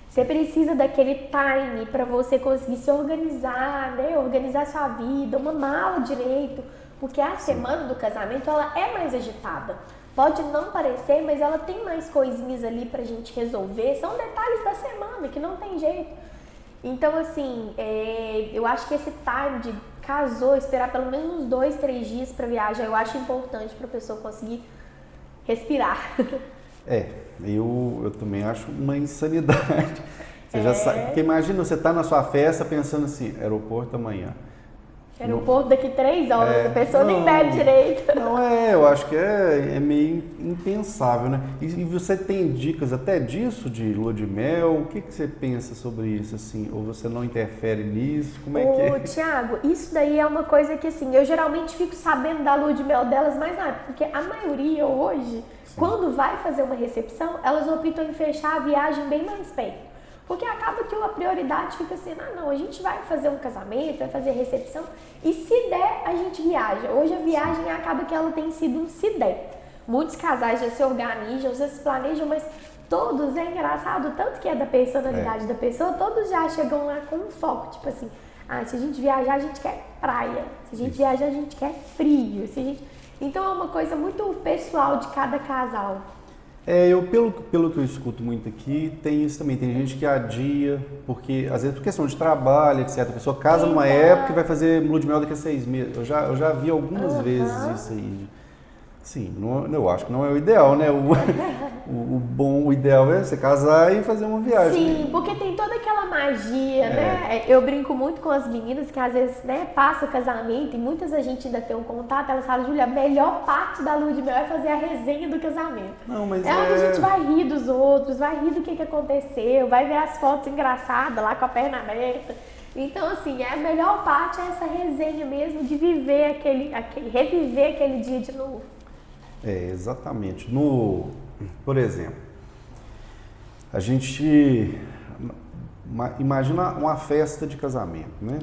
Você precisa daquele time para você conseguir se organizar, né? Organizar sua vida, uma mala direito, porque a semana do casamento ela é mais agitada. Pode não parecer, mas ela tem mais coisinhas ali pra gente resolver. São detalhes da semana que não tem jeito. Então, assim, eu acho que esse time de casou, esperar pelo menos uns 2, 3 dias pra viajar, eu acho importante pra pessoa conseguir respirar. Eu também acho uma insanidade. Você já sabe, porque imagina, você tá na sua festa pensando assim, aeroporto amanhã. Aeroporto daqui 3 horas, a pessoa nem bebe direito. Não, eu acho que é meio impensável, né? E você tem dicas até disso, de lua de mel? O que você pensa sobre isso, assim? Ou você não interfere nisso? Como é que é? Thiago, isso daí é uma coisa que, assim, eu geralmente fico sabendo da lua de mel delas, mas não, porque a maioria hoje, quando vai fazer uma recepção, elas optam em fechar a viagem bem mais perto. Porque acaba que a prioridade fica assim, a gente vai fazer um casamento, vai fazer recepção, e se der, a gente viaja. Hoje a viagem acaba que ela tem sido um se der. Muitos casais já se organizam, já se planejam, mas todos, é engraçado, tanto que é da personalidade da pessoa, todos já chegam lá com um foco, tipo assim, se a gente viajar, a gente quer praia, se a gente viajar, a gente quer frio, Então é uma coisa muito pessoal de cada casal. Pelo que eu escuto muito aqui, tem isso também. Tem gente que adia, porque às vezes por questão de trabalho, etc. A pessoa casa numa época e vai fazer lua de mel daqui a 6 meses. Eu já vi algumas vezes isso aí. Sim, eu acho que não é o ideal, né? O ideal é você casar e fazer uma viagem. Sim, porque tem toda aquela magia, né? Eu brinco muito com as meninas que às vezes, né, passa o casamento e muitas a gente ainda tem um contato, elas falam, Júlia, a melhor parte da lua de mel é fazer a resenha do casamento. Não, mas é onde a gente vai rir dos outros, vai rir do que aconteceu, vai ver as fotos engraçadas lá com a perna aberta. Então, assim, a melhor parte é essa resenha mesmo, de viver reviver aquele dia de novo. Exatamente. Por exemplo, a gente imagina uma festa de casamento, né?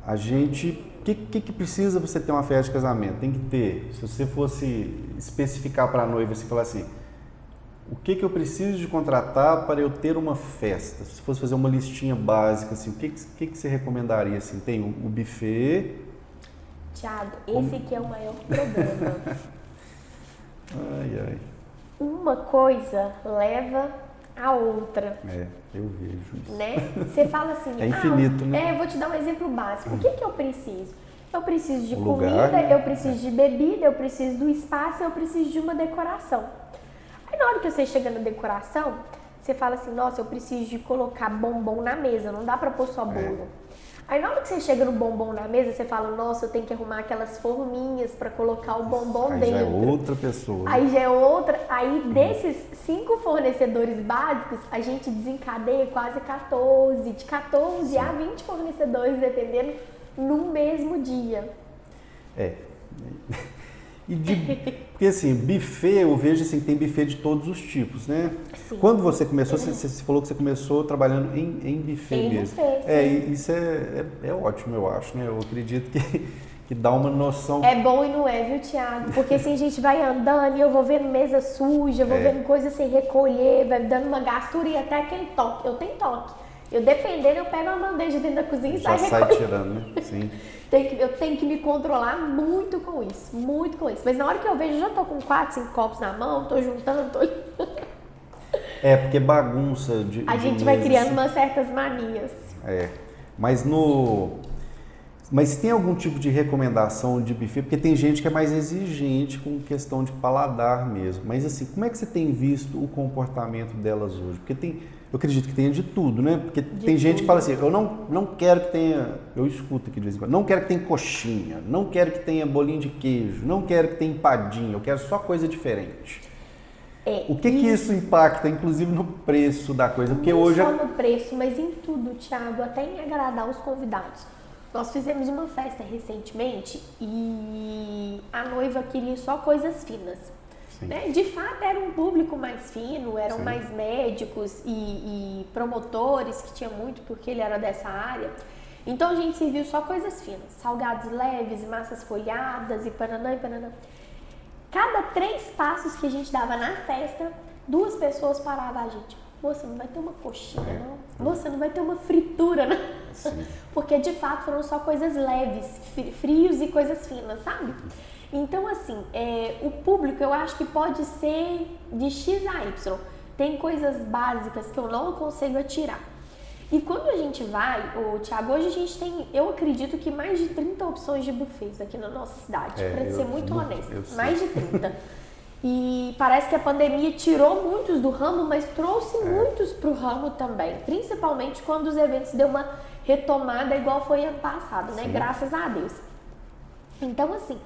O que precisa você ter uma festa de casamento? Tem que ter, se você fosse especificar para a noiva, você falar assim, o que eu preciso de contratar para eu ter uma festa? Se fosse fazer uma listinha básica, assim, o que você recomendaria? Assim, tem o buffet... Thiago, esse aqui é o maior problema. Ai. Uma coisa leva a outra. Eu vejo isso. Né? Você fala assim... É infinito, né? Eu vou te dar um exemplo básico. O que eu preciso? Eu preciso de lugar, comida, né? eu preciso de bebida, eu preciso do espaço, eu preciso de uma decoração. Aí na hora que você chega na decoração, você fala assim, nossa, eu preciso de colocar bombom na mesa, não dá pra pôr só bolo. Aí na hora que você chega no bombom na mesa, você fala, nossa, eu tenho que arrumar aquelas forminhas pra colocar o bombom dentro. Aí já é outra pessoa. Aí já é outra. Aí desses 5 fornecedores básicos, a gente desencadeia quase 14. De 14 a 20 fornecedores, dependendo, no mesmo dia. Porque assim, buffet, eu vejo assim, tem buffet de todos os tipos, né? Sim. Quando você começou, você falou que você começou trabalhando em buffet mesmo. Buffet, isso é ótimo, eu acho, né? Eu acredito que dá uma noção. É bom e não é, viu, Thiago? Porque assim, a gente vai andando e eu vou vendo mesa suja, eu vou vendo coisa sem recolher, vai dando uma gastura e até aquele toque. Eu tenho toque. Dependendo, eu pego uma bandeja dentro da cozinha e já sai tirando, né? Sim. Eu tenho que me controlar muito com isso, muito com isso. Mas na hora que eu vejo, eu já tô com 4, 5 copos na mão, tô juntando, porque bagunça de a gente vai criando umas certas manias. Mas tem algum tipo de recomendação de buffet? Porque tem gente que é mais exigente com questão de paladar mesmo. Mas assim, como é que você tem visto o comportamento delas hoje? Porque eu acredito que tenha de tudo, né? Porque tem gente que fala assim, eu não quero que tenha, eu escuto aqui de vez em quando, não quero que tenha coxinha, não quero que tenha bolinho de queijo, não quero que tenha empadinha, eu quero só coisa diferente. O que isso impacta, inclusive, no preço da coisa? Porque não hoje só no preço, mas em tudo, Thiago, até em agradar os convidados. Nós fizemos uma festa recentemente e a noiva queria só coisas finas. Né? De fato, era um público mais fino, eram mais médicos e promotores, que tinha muito, porque ele era dessa área. Então, a gente serviu só coisas finas, salgados leves, massas folhadas e pananã e pananã. Cada 3 passos que a gente dava na festa, 2 pessoas paravam a gente. Moça, não vai ter uma coxinha, não? Moça, não vai ter uma fritura, não? Sim. Porque, de fato, foram só coisas leves, frios e coisas finas, sabe? Então, assim, o público, eu acho que pode ser de X a Y. Tem coisas básicas que eu não consigo tirar. E quando a gente vai, Thiago, hoje a gente tem, eu acredito que mais de 30 opções de buffets aqui na nossa cidade, para ser muito honesta. Mais de 30. E parece que a pandemia tirou muitos do ramo, mas trouxe muitos para o ramo também. Principalmente quando os eventos deu uma retomada igual foi ano passado, né? Graças a Deus. Então, assim,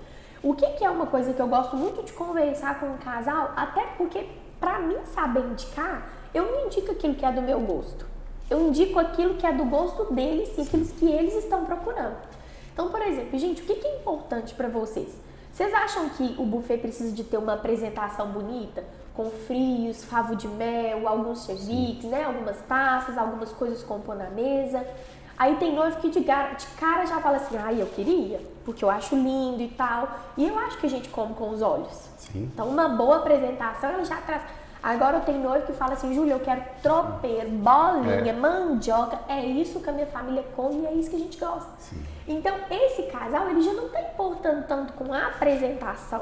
o que é uma coisa que eu gosto muito de conversar com o casal, até porque para mim saber indicar, eu não indico aquilo que é do meu gosto. Eu indico aquilo que é do gosto deles e aquilo que eles estão procurando. Então, por exemplo, gente, o que é importante para vocês? Vocês acham que o buffet precisa de ter uma apresentação bonita? Com frios, favo de mel, alguns cerviques, né? Algumas taças, algumas coisas com pôr na mesa. Aí tem noivo que de cara já fala assim, eu queria, porque eu acho lindo e tal. E eu acho que a gente come com os olhos. Sim. Então, uma boa apresentação, ela já traz... Agora eu tenho noivo que fala assim, Júlia, eu quero tropeiro, bolinha, mandioca. É isso que a minha família come e é isso que a gente gosta. Sim. Então, esse casal, ele já não está importando tanto com a apresentação.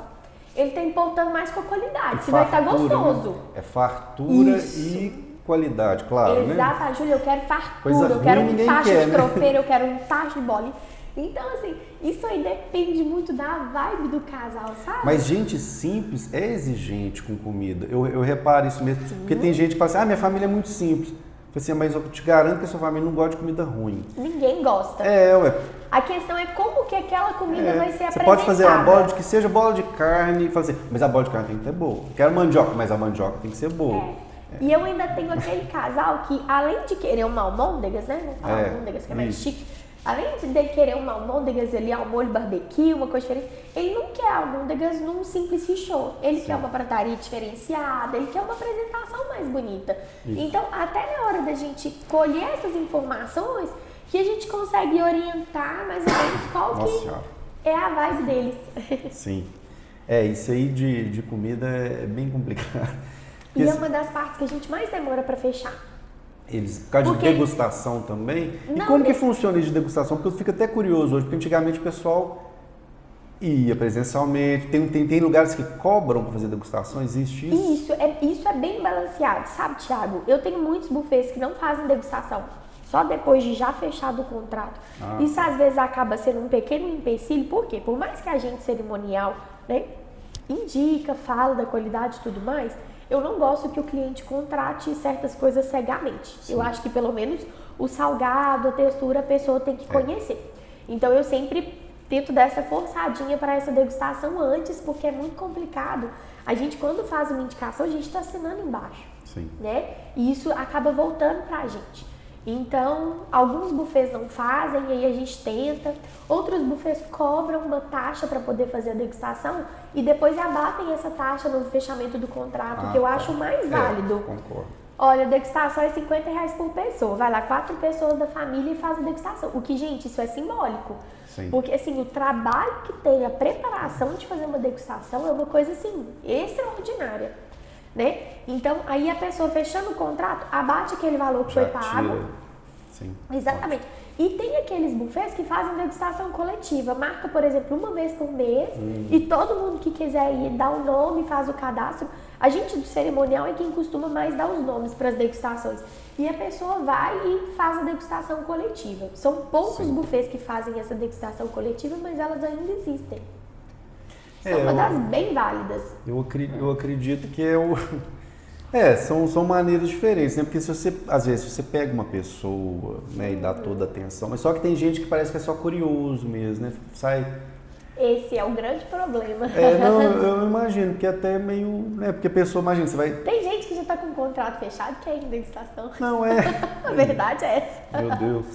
ele tá importando mais com a qualidade, se vai estar gostoso. Né? É fartura e qualidade, claro, Exato, né? Júlia, eu quero fartura, Coisa eu quero ruim, um tacho de né? tropeiro, eu quero um tacho de bolinha. Então, assim, isso aí depende muito da vibe do casal, sabe? Mas gente simples é exigente com comida. Eu reparo isso mesmo. Sim. Porque tem gente que fala assim, minha família é muito simples. Assim, mas eu te garanto que a sua família não gosta de comida ruim. Ninguém gosta. Ué. A questão é como que aquela comida vai ser apresentada. Você pode fazer uma bola que seja bola de carne e fazer, mas a bola de carne tem que ser boa. Quero mandioca, mas a mandioca tem que ser boa. E eu ainda tenho aquele casal que, além de querer uma almôndegas, né? Vamos falar almôndegas, que é mais chique. Além de querer uma almôndegas ali, ao molho barbecue, uma coisa diferente, ele não quer almôndegas num simples richô. Ele quer uma prataria diferenciada, ele quer uma apresentação mais bonita. Isso. Então, até na hora da gente colher essas informações, que a gente consegue orientar mais ou menos qual que é a vibe deles. Sim. Isso aí de comida é bem complicado. E é uma das partes que a gente mais demora para fechar. Por causa de degustação também? Não, e como que funciona isso de degustação? Porque eu fico até curioso hoje, porque antigamente o pessoal ia presencialmente, tem lugares que cobram para fazer degustação, existe isso? Isso é bem balanceado, sabe, Thiago? Eu tenho muitos buffets que não fazem degustação, só depois de já fechado o contrato. Isso às vezes acaba sendo um pequeno empecilho, por quê? Por mais que a gente cerimonial, né, indica, fala da qualidade e tudo mais, eu não gosto que o cliente contrate certas coisas cegamente. Sim. Eu acho que pelo menos o salgado, a textura, a pessoa tem que conhecer. Então eu sempre tento dar essa forçadinha para essa degustação antes, porque é muito complicado. A gente, quando faz uma indicação, a gente está assinando embaixo. Sim. Né? E isso acaba voltando para a gente. Então, alguns buffets não fazem, e aí a gente tenta. Outros buffets cobram uma taxa para poder fazer a degustação e depois abatem essa taxa no fechamento do contrato, que eu acho mais válido. Concordo. Olha, a degustação é R$50 por pessoa. Vai lá, 4 pessoas da família e faz a degustação. O que, gente, isso é simbólico. Sim. Porque, assim, o trabalho que tem, a preparação de fazer uma degustação é uma coisa, assim, extraordinária. Né? Então, aí a pessoa fechando o contrato, abate aquele valor que foi pago. Sim. Exatamente. E tem aqueles buffets que fazem degustação coletiva. Marca, por exemplo, uma vez por mês e todo mundo que quiser ir dá o nome, faz o cadastro. A gente do cerimonial é quem costuma mais dar os nomes para as degustações. E a pessoa vai e faz a degustação coletiva. São poucos buffets que fazem essa degustação coletiva, mas elas ainda existem. São uma das bem válidas. Eu acredito que são maneiras diferentes, né? Porque às vezes você pega uma pessoa, né, e dá toda a atenção, mas só que tem gente que parece que é só curioso mesmo, né? Sai. Esse é o grande problema. Não, eu imagino que até meio, né? Porque a pessoa, imagina, você vai. Tem gente que já tá com o contrato fechado que é em degustação. Não A verdade é essa. Meu Deus.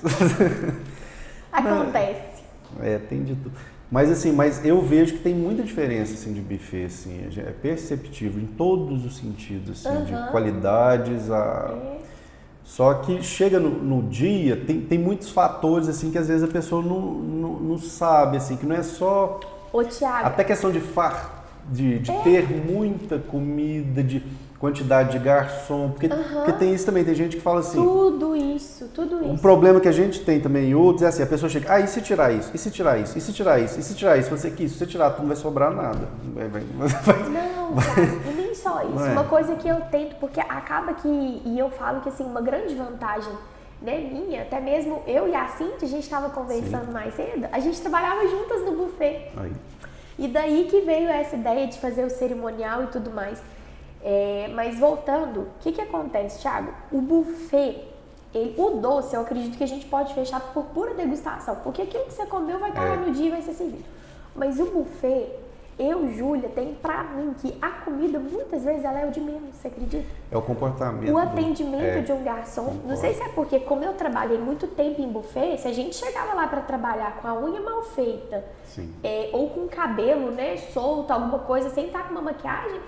Acontece. Tem de tudo. Mas eu vejo que tem muita diferença assim, de buffet, assim, é perceptível em todos os sentidos, assim, de qualidades. Só que chega no dia, tem muitos fatores assim, que às vezes a pessoa não sabe, assim, que não é só Thiago, até questão de ter muita comida, de quantidade de garçom, porque tem isso também, tem gente que fala assim... Tudo isso. Um problema que a gente tem também, e outros, é assim, a pessoa chega, e se tirar isso? E se tirar isso? E se tirar isso? E se tirar isso? Você quis, se você tirar, tu não vai sobrar nada. Não, Thiago, e nem só isso. Uma coisa que eu tento, porque acaba que, e eu falo que assim, uma grande vantagem, né, minha, até mesmo eu e a Cintia, a gente estava conversando mais cedo, a gente trabalhava juntas no buffet. Aí. E daí que veio essa ideia de fazer o cerimonial e tudo mais. Mas voltando, o que acontece, Thiago? O buffet, o doce, eu acredito que a gente pode fechar por pura degustação, porque aquilo que você comeu vai estar lá no dia e vai ser servido. Mas o buffet, Júlia, tem pra mim que a comida, muitas vezes, ela é o de menos, você acredita? É o comportamento. O atendimento de um garçom. Não sei se é porque, como eu trabalhei muito tempo em buffet, se a gente chegava lá pra trabalhar com a unha mal feita, ou com o cabelo, né, solto, alguma coisa, sem estar com uma maquiagem,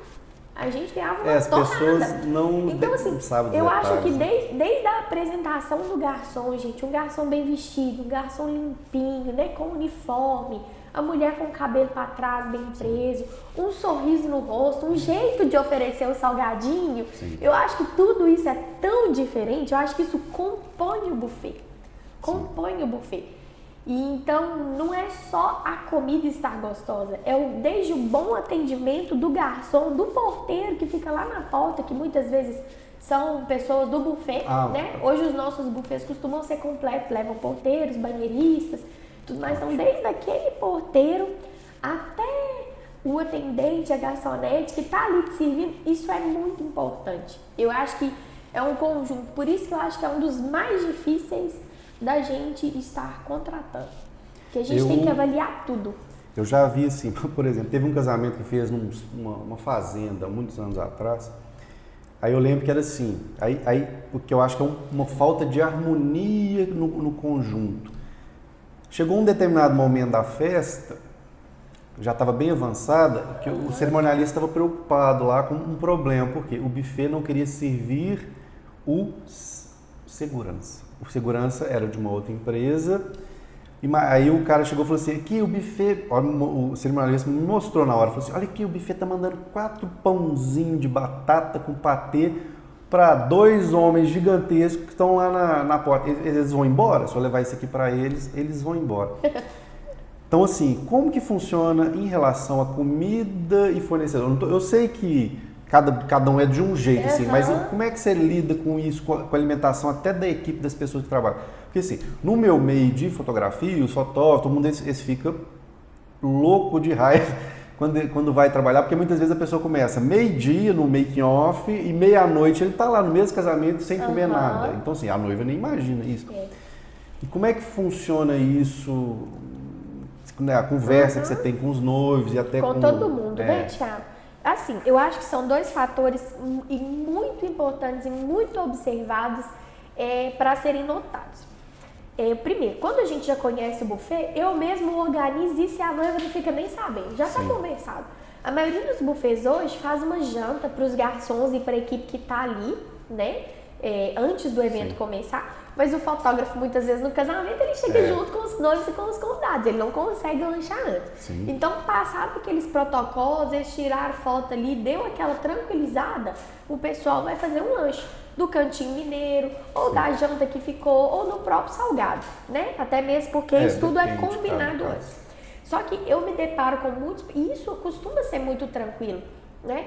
a gente ganhava uma as pessoas não então, assim, sabem eu acho que desde a apresentação do garçom, gente, um garçom bem vestido, um garçom limpinho, né, com uniforme, a mulher com o cabelo para trás, bem preso, um sorriso no rosto, um jeito de oferecer o salgadinho. Eu acho que tudo isso é tão diferente, eu acho que isso compõe o buffet. O buffet. E então não é só a comida estar gostosa, desde o bom atendimento do garçom, do porteiro que fica lá na porta, que muitas vezes são pessoas do buffet, né? Hoje os nossos buffets costumam ser completos, levam porteiros, banheiristas, tudo mais. Então desde aquele porteiro até o atendente, a garçonete que está ali te servindo, isso é muito importante. Eu acho que é um conjunto, por isso que eu acho que é um dos mais difíceis da gente estar contratando. Porque a gente tem que avaliar tudo. Eu já vi assim, por exemplo, teve um casamento que fez numa fazenda, muitos anos atrás. Aí eu lembro que era assim, aí o que eu acho que é uma falta de harmonia no conjunto. Chegou um determinado momento da festa, já estava bem avançada, que o cerimonialista estava preocupado lá com um problema, porque o buffet não queria servir o segurança. O segurança era de uma outra empresa, e aí o cara chegou e falou assim, aqui o buffet, o cerimonialista me mostrou na hora, falou assim, olha aqui, o buffet tá mandando 4 pãozinhos de batata com patê para 2 homens gigantescos que estão lá na porta. Eles vão embora? Se eu levar isso aqui para eles vão embora. Então assim, como que funciona em relação a comida e fornecedor? Eu sei que cada um é de um jeito, assim, mas como é que você lida com isso, com a alimentação até da equipe das pessoas que trabalham? Porque assim, no meu meio de fotografia, os fotógrafos, todo mundo esse fica louco de raiva quando vai trabalhar, porque muitas vezes a pessoa começa meio-dia no making off e meia-noite ele está lá no mesmo casamento sem comer nada. Então assim, a noiva nem imagina isso. E como é que funciona isso, né, a conversa que você tem com os noivos e até com todo mundo, né, Thiago? Assim, eu acho que são 2 fatores muito importantes e muito observados para serem notados. Primeiro, quando a gente já conhece o buffet, eu mesmo organizo isso e a noiva não fica nem sabendo, já está conversado. A maioria dos buffets hoje faz uma janta para os garçons e para a equipe que está ali, né, antes do evento começar, mas o fotógrafo muitas vezes no casamento ele chega junto com os noivos e com os convidados, ele não consegue lanchar antes. Então, passado aqueles protocolos, eles tiraram foto ali, deu aquela tranquilizada, o pessoal vai fazer um lanche do cantinho mineiro, ou da janta que ficou, ou no próprio salgado, né? Até mesmo porque isso tudo é combinado antes. Só que eu me deparo com muitos, e isso costuma ser muito tranquilo, né?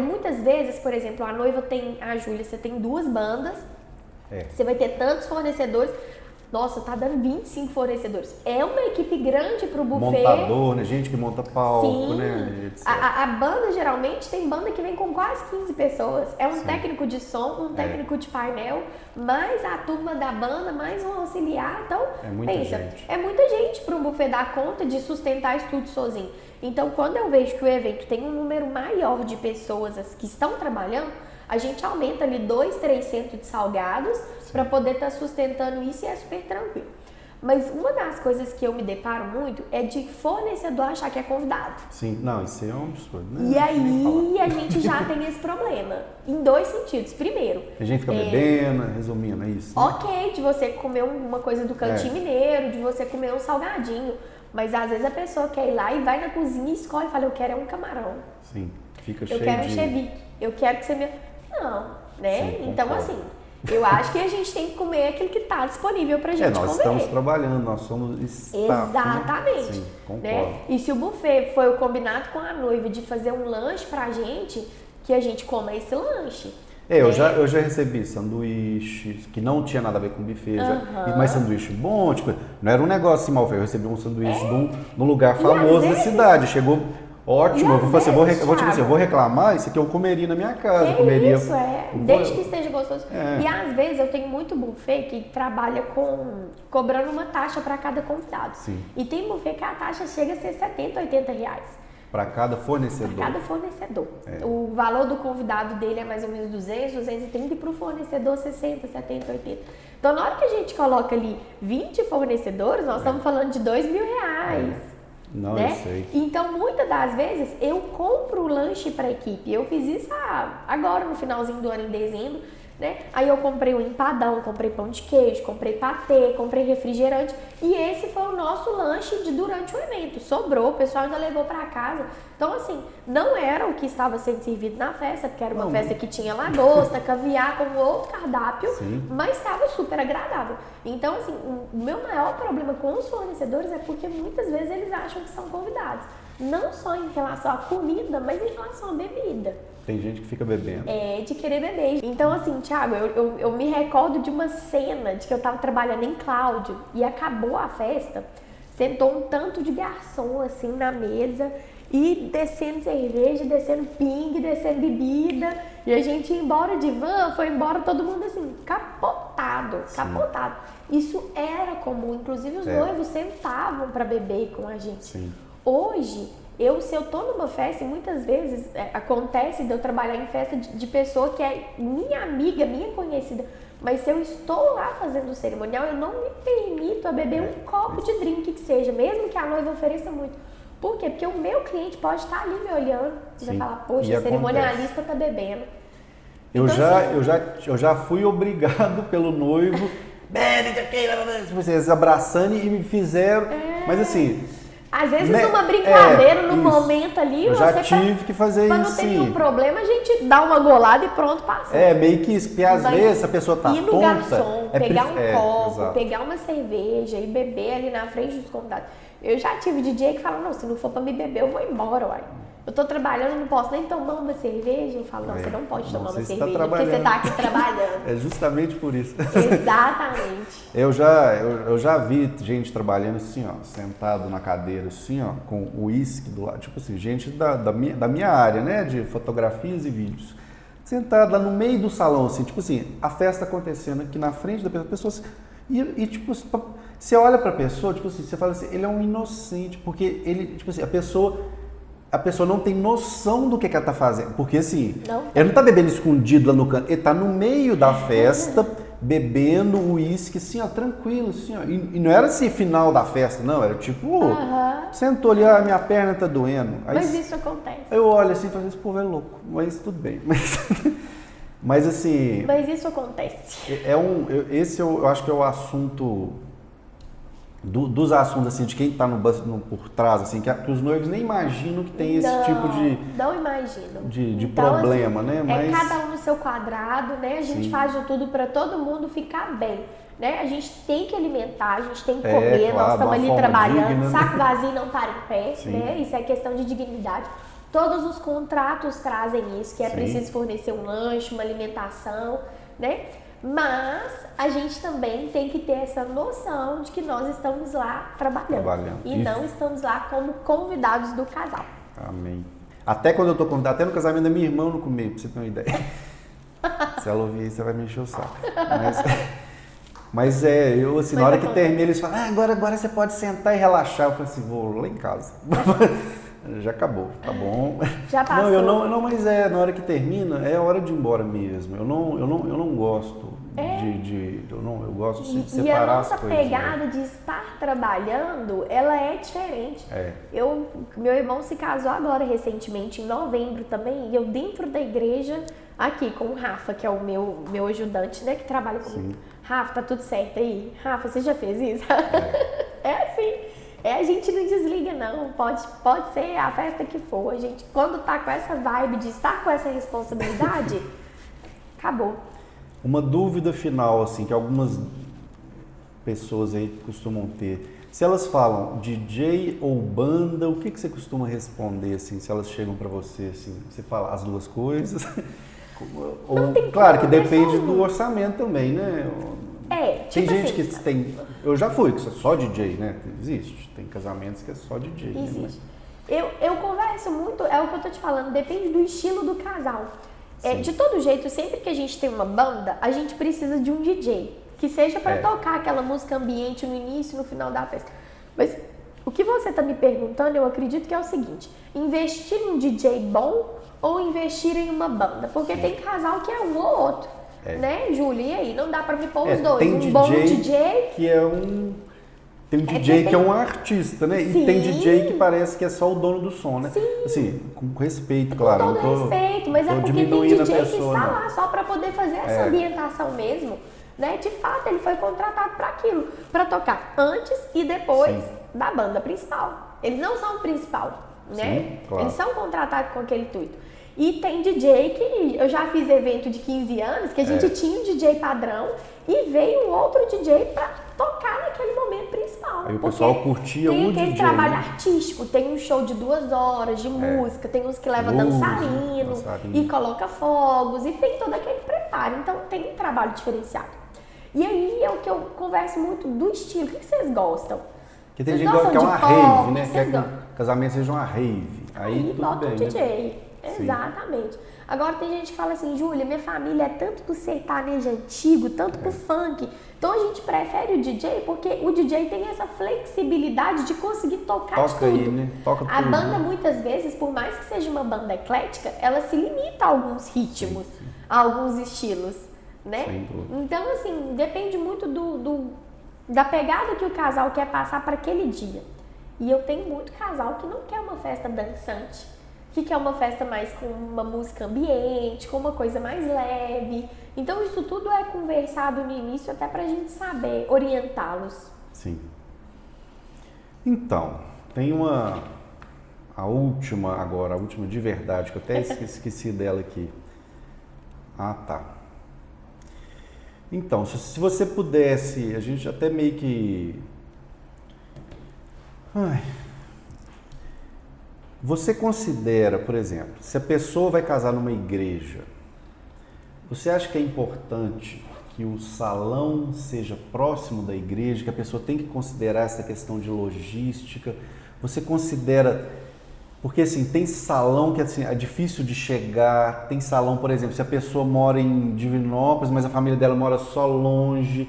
Muitas vezes, por exemplo, a noiva tem, a Júlia, você tem 2 bandas, você vai ter tantos fornecedores, nossa, tá dando 25 fornecedores. É uma equipe grande pro buffet. Montador, né? Gente que monta palco, né? A banda, geralmente, tem banda que vem com quase 15 pessoas. É um técnico de som, um técnico de painel, mais a turma da banda, mais um auxiliar. Então, é muita gente. É muita gente para um buffet dar conta de sustentar isso tudo sozinho. Então, quando eu vejo que o evento tem um número maior de pessoas que estão trabalhando, a gente aumenta ali 2, 3 centros de salgados para poder estar sustentando isso e é super tranquilo. Mas uma das coisas que eu me deparo muito é de fornecedor achar que é convidado. Sim, não, isso é um absurdo, né? E aí a gente já tem esse problema, em 2 sentidos. Primeiro... A gente fica bebendo, resumindo, é isso? Né? Ok, de você comer uma coisa do cantinho mineiro, de você comer um salgadinho, mas às vezes a pessoa quer ir lá e vai na cozinha e escolhe e fala, eu quero um camarão. Sim, fica cheio de... Eu quero um ceviche, eu quero que você me... Não, né? Sim, então, assim, eu acho que a gente tem que comer aquilo que está disponível pra gente comer. Nós estamos trabalhando, nós somos staff, exatamente. Né? Sim, concordo. Né? E se o buffet foi o combinado com a noiva de fazer um lanche pra gente, que a gente coma esse lanche. Eu já recebi sanduíches que não tinha nada a ver com buffet, mas sanduíche bom, tipo, não era um negócio assim mal feito. Eu recebi um sanduíche de um lugar famoso da cidade, chegou... Ótimo, eu vou reclamar, isso aqui eu comeria na minha casa. Isso, desde que esteja gostoso. E às vezes eu tenho muito buffet que trabalha cobrando uma taxa para cada convidado. Sim. E tem buffet que a taxa chega a ser 70, 80 reais. Para cada fornecedor? Para cada fornecedor. O valor do convidado dele é mais ou menos 200, 230 e para o fornecedor 60, 70, 80. Então na hora que a gente coloca ali 20 fornecedores, nós estamos falando de R$2.000. Não, né? Eu sei. Então, muitas das vezes, eu compro o lanche para a equipe. Eu fiz isso agora, no finalzinho do ano, em dezembro. né? Aí eu comprei um empadão, comprei pão de queijo, comprei patê, comprei refrigerante e esse foi o nosso lanche durante o evento. Sobrou, o pessoal ainda levou para casa. Então, assim, não era o que estava sendo servido na festa, porque era uma festa que tinha lagosta, caviar, como outro cardápio, mas estava super agradável. Então, assim, o meu maior problema com os fornecedores é porque muitas vezes eles acham que são convidados. Não só em relação à comida, mas em relação à bebida. Tem gente que fica bebendo. É, de querer beber. Então, assim, Thiago, eu me recordo de uma cena de que eu tava trabalhando em Cláudio e acabou a festa, sentou um tanto de garçom, assim, na mesa e descendo cerveja, descendo pingue, descendo bebida. E a gente ia embora de van, foi embora todo mundo, assim, capotado. Isso era comum, inclusive os noivos sentavam para beber com a gente. Sim. Hoje, se eu tô numa festa, e muitas vezes acontece de eu trabalhar em festa de pessoa que é minha amiga, minha conhecida, mas se eu estou lá fazendo o cerimonial, eu não me permito a beber um copo de drink que seja, mesmo que a noiva ofereça muito. Por quê? Porque o meu cliente pode estar ali me olhando e vai falar, poxa, a cerimonialista tá bebendo. Eu já fui obrigado pelo noivo, vocês abraçando e me fizeram, mas assim... Às vezes numa brincadeira, no momento ali, eu já tive que fazer isso. Pra não ter nenhum problema, a gente dá uma golada e pronto, passa. Meio que isso, porque às vezes a pessoa tá tonta... Ir no garçom, pegar um copo, pegar uma cerveja e beber ali na frente dos convidados. Eu já tive DJ que fala, não, se não for pra me beber, eu vou embora, uai. Eu tô trabalhando, não posso nem tomar uma cerveja. Eu falo, não, você não pode tomar uma cerveja, porque você tá aqui trabalhando. É justamente por isso. Exatamente. Eu já vi gente trabalhando assim, ó, sentado na cadeira assim, ó, com o uísque do lado. Tipo assim, gente da minha área, né, de fotografias e vídeos. Sentado lá no meio do salão, assim, tipo assim, a festa acontecendo aqui na frente da pessoa. E tipo, você olha pra pessoa, tipo assim, você fala assim, ele é um inocente, porque ele, tipo assim, a pessoa não tem noção do que ela tá fazendo. Porque assim, ele não tá bebendo escondido lá no canto, ele tá no meio da festa, bebendo uísque, assim, ó, tranquilo, assim, ó. E não era assim, final da festa, não, era tipo, sentou ali, minha perna tá doendo. Aí, mas isso acontece. Eu olho assim e falo, esse povo é louco, mas tudo bem. Mas assim... Mas isso acontece. Esse eu acho que é o assunto... Dos assuntos, assim, de quem está por trás, assim, que os noivos nem imaginam que tem esse tipo de... Não imaginam. De então, problema, assim, né? Mas... cada um no seu quadrado, né? A gente faz de tudo para todo mundo ficar bem, né? A gente tem que alimentar, a gente tem que comer, claro, nós estamos ali trabalhando, digna, saco vazio não para em pé, né? Isso é questão de dignidade. Todos os contratos trazem isso, que é preciso fornecer um lanche, uma alimentação, né? Mas a gente também tem que ter essa noção de que nós estamos lá trabalhando. E não estamos lá como convidados do casal. Amém. Até quando eu tô convidado, até no casamento da minha irmã eu não comi, pra você ter uma ideia. Se ela ouvir isso, você vai me encher o saco. Mas eu assim, na hora que termina, eles falam, agora você pode sentar e relaxar. Eu falo assim, vou lá em casa. Já acabou, tá bom. Já passou. Não, mas na hora que termina, é a hora de ir embora mesmo. Eu não gosto eu gosto de separar as coisas. E a nossa pegada de estar trabalhando, ela é diferente. Meu irmão se casou agora recentemente, em novembro também, e eu dentro da igreja, aqui com o Rafa, que é o meu ajudante, né, que trabalha comigo. Rafa, tá tudo certo aí? Rafa, você já fez isso? É assim. A gente não desliga, não. Pode ser a festa que for. A gente, quando tá com essa vibe de estar com essa responsabilidade, acabou. Uma dúvida final, assim, que algumas pessoas aí costumam ter. Se elas falam DJ ou banda, o que você costuma responder, assim, se elas chegam para você, assim? Você fala as duas coisas? Claro que depende do orçamento também, né? Tem gente que tem... Eu já fui, que só DJ, né? Existe. Tem casamentos que é só DJ. Existe. Né? Eu converso muito, é o que eu tô te falando, depende do estilo do casal. De todo jeito, sempre que a gente tem uma banda, a gente precisa de um DJ. Que seja para tocar aquela música ambiente no início e no final da festa. Mas o que você tá me perguntando, eu acredito que é o seguinte. Investir em um DJ bom ou investir em uma banda? Porque tem casal que é um ou outro. Né, Júlia? E aí? Não dá pra me pôr os dois. Tem um DJ, bom DJ... que é Tem um DJ que é um artista, né? Sim. E tem DJ que parece que é só o dono do som, né? Sim. Assim, com respeito, claro. Com todo respeito, mas é porque tem diminuindo DJ a pessoa, que está não. lá só para poder fazer essa ambientação mesmo, né? De fato, ele foi contratado para aquilo, para tocar antes e depois Sim. da banda principal. Eles não são o principal, né? Sim, claro. Eles são contratados com aquele intuito. E tem DJ que eu já fiz evento de 15 anos que a gente tinha um DJ padrão e veio um outro DJ para tocar naquele momento principal. Aí o pessoal curtia o DJ. Tem aquele trabalho artístico, tem um show de 2 horas de música, tem uns que leva dançarino e coloca fogos e tem todo aquele preparo. Então tem um trabalho diferenciado. E aí é o que eu converso muito do estilo. O que vocês gostam? Porque tem Vocês gente que gostam quer de uma pop, rave, né? vocês Quer que o casamento seja uma rave. Aí tudo bota bem, um DJ. né? Exatamente. Agora tem gente que fala assim, Júlia, minha família é tanto pro sertanejo antigo, tanto pro funk. Então a gente prefere o DJ porque o DJ tem essa flexibilidade de conseguir tocar de tudo. Aí, né? Toca A tudo, banda, né? muitas vezes, por mais que seja uma banda eclética, ela se limita a alguns ritmos, a alguns estilos, né? Sem dúvida. Então, assim, depende muito da pegada que o casal quer passar para aquele dia. E eu tenho muito casal que não quer uma festa dançante, que quer uma festa mais com uma música ambiente, com uma coisa mais leve. Então isso tudo é conversado no início até pra gente saber orientá-los. Sim. Então, tem a última de verdade, que eu até esqueci dela aqui. Ah, tá. Então, se você pudesse, a gente até meio que... Você considera, por exemplo, se a pessoa vai casar numa igreja, você acha que é importante que o salão seja próximo da igreja, que a pessoa tem que considerar essa questão de logística? Você considera... Porque, assim, tem salão que assim, é difícil de chegar, tem salão, por exemplo, se a pessoa mora em Divinópolis, mas a família dela mora só longe,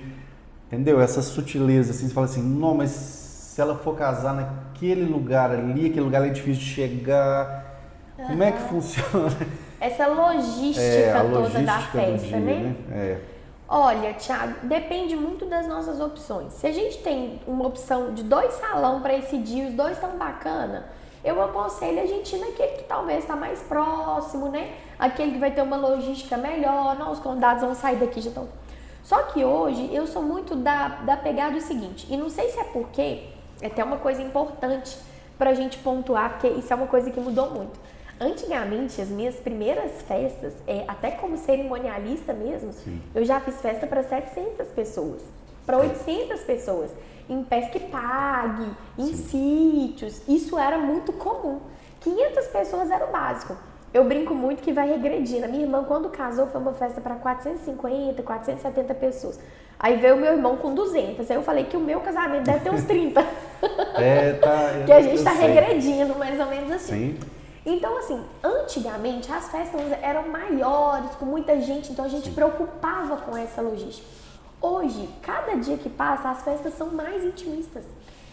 entendeu? Essas sutilezas, assim, você fala assim, não, mas se ela for casar naquele lugar ali, aquele lugar ali é difícil de chegar, como é que funciona? Essa logística toda da festa, dia, né? Olha, Thiago, depende muito das nossas opções. Se a gente tem uma opção de 2 salões para esse dia, os 2 estão bacana, eu aconselho a gente ir naquele que talvez está mais próximo, né? Aquele que vai ter uma logística melhor, não, os convidados vão sair daqui já estão. Só que hoje eu sou muito da pegada do seguinte, e não sei se é porque, é até uma coisa importante pra gente pontuar, porque isso é uma coisa que mudou muito. Antigamente, as minhas primeiras festas, até como cerimonialista mesmo, eu já fiz festa para 700 pessoas, para 800 pessoas, em pesca e pague, em sítios, isso era muito comum. 500 pessoas era o básico. Eu brinco muito que vai regredindo. A minha irmã, quando casou, foi uma festa para 450, 470 pessoas. Aí veio o meu irmão com 200. Aí eu falei que o meu casamento deve ter uns 30. Que a gente tá regredindo, mais ou menos assim. Sim. Então, assim, antigamente as festas eram maiores, com muita gente, então a gente preocupava com essa logística. Hoje, cada dia que passa, as festas são mais intimistas.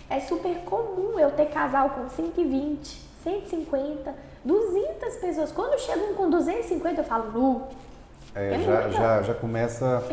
É super comum eu ter casal com 120, 150, 200 pessoas. Quando chega um com 250, eu falo, já começa...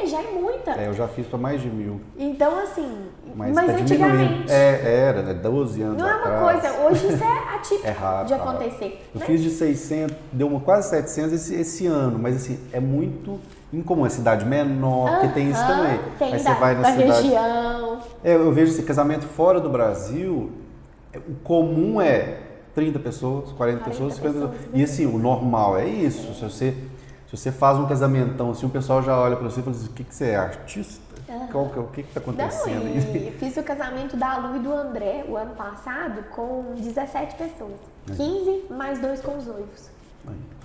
já é muita. Eu já fiz para mais de 1000. Então, assim, mas tá antigamente... Era 12 anos não atrás. Não é uma coisa, hoje isso é atípico raro, de acontecer. Eu fiz de 600, deu quase 700 esse ano, mas assim, é muito incomum. É cidade menor, porque tem isso também. Tem aí você vai na cidade... região. Eu vejo esse casamento fora do Brasil, o comum é 30 pessoas, 40 pessoas, 50 pessoas. E assim, o normal é isso. Se você faz um casamentão assim, o pessoal já olha para você e fala assim, o que você é, artista? O que está acontecendo aí? Eu fiz o casamento da Lu e do André o ano passado com 17 pessoas. 15 mais 2 com os noivos.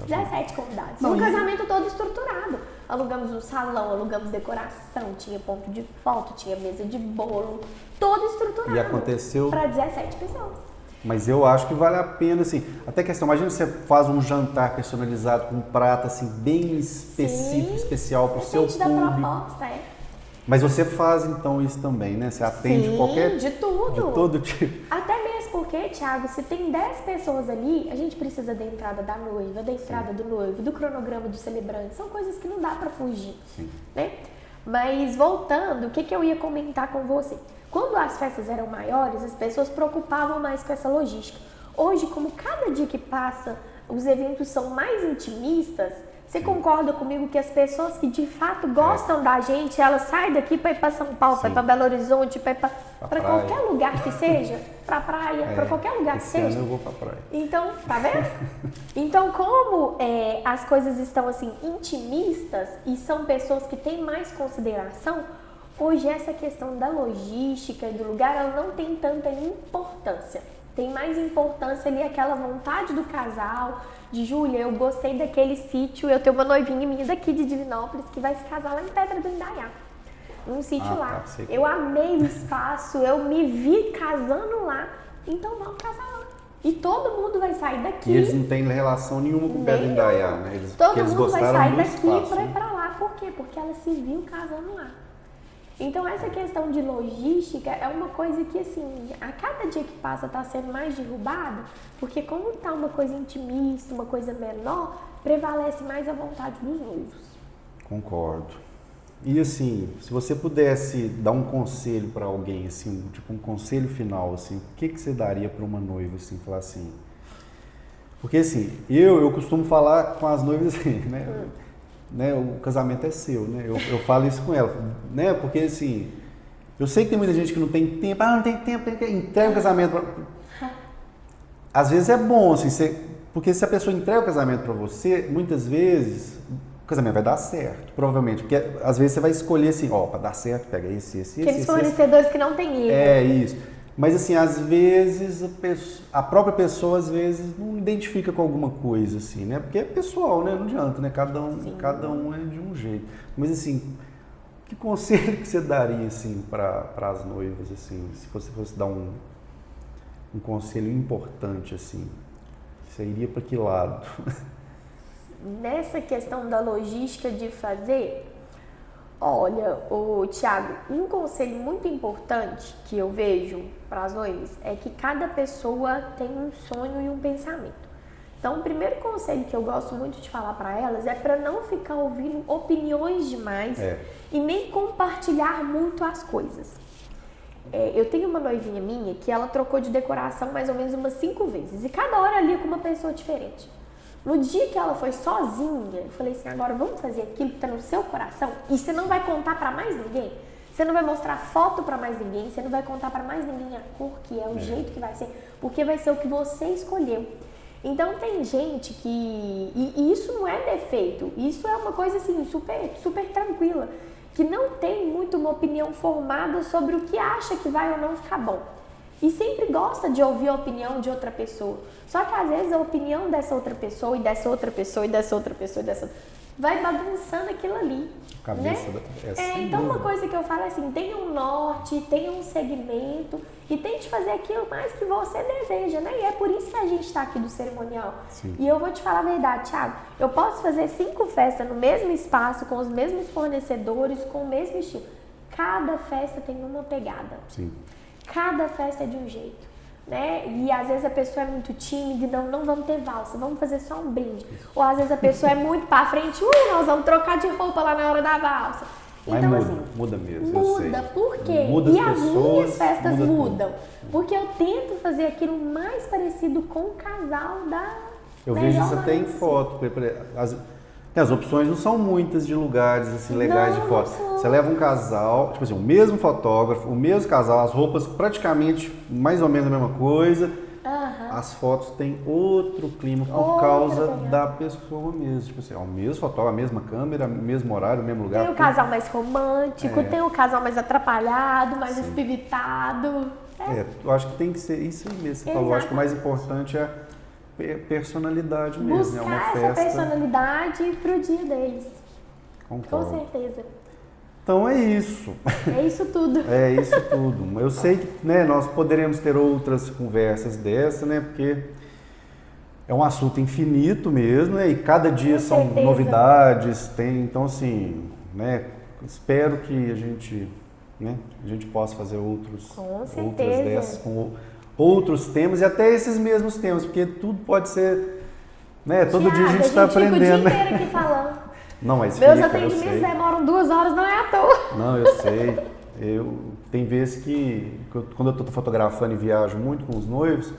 17 convidados. Um casamento todo estruturado. Alugamos um salão, alugamos decoração, tinha ponto de foto, tinha mesa de bolo, todo estruturado. E aconteceu... Para 17 pessoas. Mas eu acho que vale a pena, assim, até questão, imagina você faz um jantar personalizado com um prato, assim, bem específico, especial para o seu público. Da proposta, Mas você faz, então, isso também, né? Você atende qualquer... de tudo. De todo tipo. Até mesmo porque, Thiago, se tem 10 pessoas ali, a gente precisa da entrada da noiva, da entrada do noivo, do cronograma do celebrante. São coisas que não dá para fugir, né? Mas voltando, o que eu ia comentar com você? Quando as festas eram maiores, as pessoas preocupavam mais com essa logística. Hoje, como cada dia que passa, os eventos são mais intimistas, você concorda comigo que as pessoas que de fato gostam da gente, elas saem daqui para ir para São Paulo, para ir para Belo Horizonte, para qualquer lugar que seja, para praia, para qualquer lugar que seja. Ano eu vou para praia. Então, tá vendo? Então, como as coisas estão assim intimistas e são pessoas que têm mais consideração, hoje essa questão da logística e do lugar, ela não tem tanta importância. Tem mais importância ali aquela vontade do casal, de Júlia, eu gostei daquele sítio, eu tenho uma noivinha minha daqui de Divinópolis que vai se casar lá em Pedra do Indaiá, num sítio lá. Eu amei o espaço, eu me vi casando lá, então vamos casar lá. E todo mundo vai sair daqui. E eles não têm relação nenhuma com Pedra do Indaiá, né? Todo mundo vai sair daqui para ir para lá. Por quê? Porque ela se viu casando lá. Então, essa questão de logística é uma coisa que, assim, a cada dia que passa está sendo mais derrubada, porque como está uma coisa intimista, uma coisa menor, prevalece mais a vontade dos noivos. Concordo. E, assim, se você pudesse dar um conselho para alguém, assim, tipo um conselho final, assim, o que você daria para uma noiva, assim, falar assim? Porque, assim, eu costumo falar com as noivas assim, né, o casamento é seu, né? Eu falo isso com ela, né? Porque assim, eu sei que tem muita gente que não tem tempo, não tem tempo, entrega o casamento pra... Às vezes é bom, assim, porque se a pessoa entrega o casamento para você, muitas vezes o casamento vai dar certo, provavelmente, porque às vezes você vai escolher assim, para dar certo, pega esse. Aqueles fornecedores que não tem erro. É isso. Mas assim, às vezes a própria pessoa às vezes não identifica com alguma coisa assim, né? Porque é pessoal, né? Não adianta, né? Cada um é de um jeito. Mas assim, que conselho que você daria assim para as noivas assim, se você fosse dar um conselho importante assim, você iria para que lado? Nessa questão da logística de fazer, olha, Thiago, um conselho muito importante que eu vejo para as noivas é que cada pessoa tem um sonho e um pensamento. Então, o primeiro conselho que eu gosto muito de falar para elas é para não ficar ouvindo opiniões demais e nem compartilhar muito as coisas. Eu tenho uma noivinha minha que ela trocou de decoração mais ou menos umas 5 vezes e cada hora ali com uma pessoa diferente. No dia que ela foi sozinha, eu falei assim, agora vamos fazer aquilo que está no seu coração e você não vai contar para mais ninguém. Você não vai mostrar foto para mais ninguém, você não vai contar para mais ninguém a cor que é, o jeito que vai ser, porque vai ser o que você escolheu. Então tem gente que, e isso não é defeito, isso é uma coisa assim super tranquila, que não tem muito uma opinião formada sobre o que acha que vai ou não ficar bom. E sempre gosta de ouvir a opinião de outra pessoa. Só que às vezes a opinião dessa outra pessoa e dessa outra pessoa e dessa outra pessoa e dessa outra vai bagunçando aquilo ali. Cabeça, né? Então uma coisa que eu falo é assim, tenha um norte, tenha um segmento e tente fazer aquilo mais que você deseja, né? E é por isso que a gente está aqui do cerimonial. Sim. E eu vou te falar a verdade, Thiago, eu posso fazer 5 festas no mesmo espaço, com os mesmos fornecedores, com o mesmo estilo. Cada festa tem uma pegada. Sim. Cada festa é de um jeito, né? E às vezes a pessoa é muito tímida, então não vamos ter valsa, vamos fazer só um brinde. Ou às vezes a pessoa é muito pra frente, nós vamos trocar de roupa lá na hora da valsa. Mas então, muda, assim, muda mesmo, muda, por quê? Muda e as as pessoas, minhas festas muda mudam, porque eu tento fazer aquilo mais parecido com o casal da... Eu vejo isso até em foto, as opções não são muitas de lugares assim legais de foto. Você leva um casal, tipo assim, o mesmo fotógrafo, o mesmo casal, as roupas praticamente mais ou menos a mesma coisa. As fotos têm outro clima por causa da pessoa mesmo. Tipo assim, o mesmo fotógrafo, a mesma câmera, o mesmo horário, o mesmo lugar. Tem o casal mais romântico, tem o casal mais atrapalhado, mais espivitado. Eu acho que tem que ser isso aí mesmo. Você falou, acho que o mais importante é personalidade mesmo. Buscar uma festa. essa personalidade pro dia deles. Concordo. Com certeza. Então é isso. É isso tudo. É isso tudo. Eu sei que nós poderemos ter outras conversas dessa, né? Porque é um assunto infinito mesmo, né? E cada dia Com são certeza. novidades. Então, assim, né? Espero que a gente possa fazer outras dessas com outros temas e até esses mesmos temas, porque tudo pode ser, né? Todo dia a gente está aprendendo. Fica o dia inteiro aqui falando. Não, mas Meus fica, atendimentos demoram 2 horas, não é à toa. Não, eu sei. Tem vezes que quando eu estou fotografando e viajo muito com os noivos,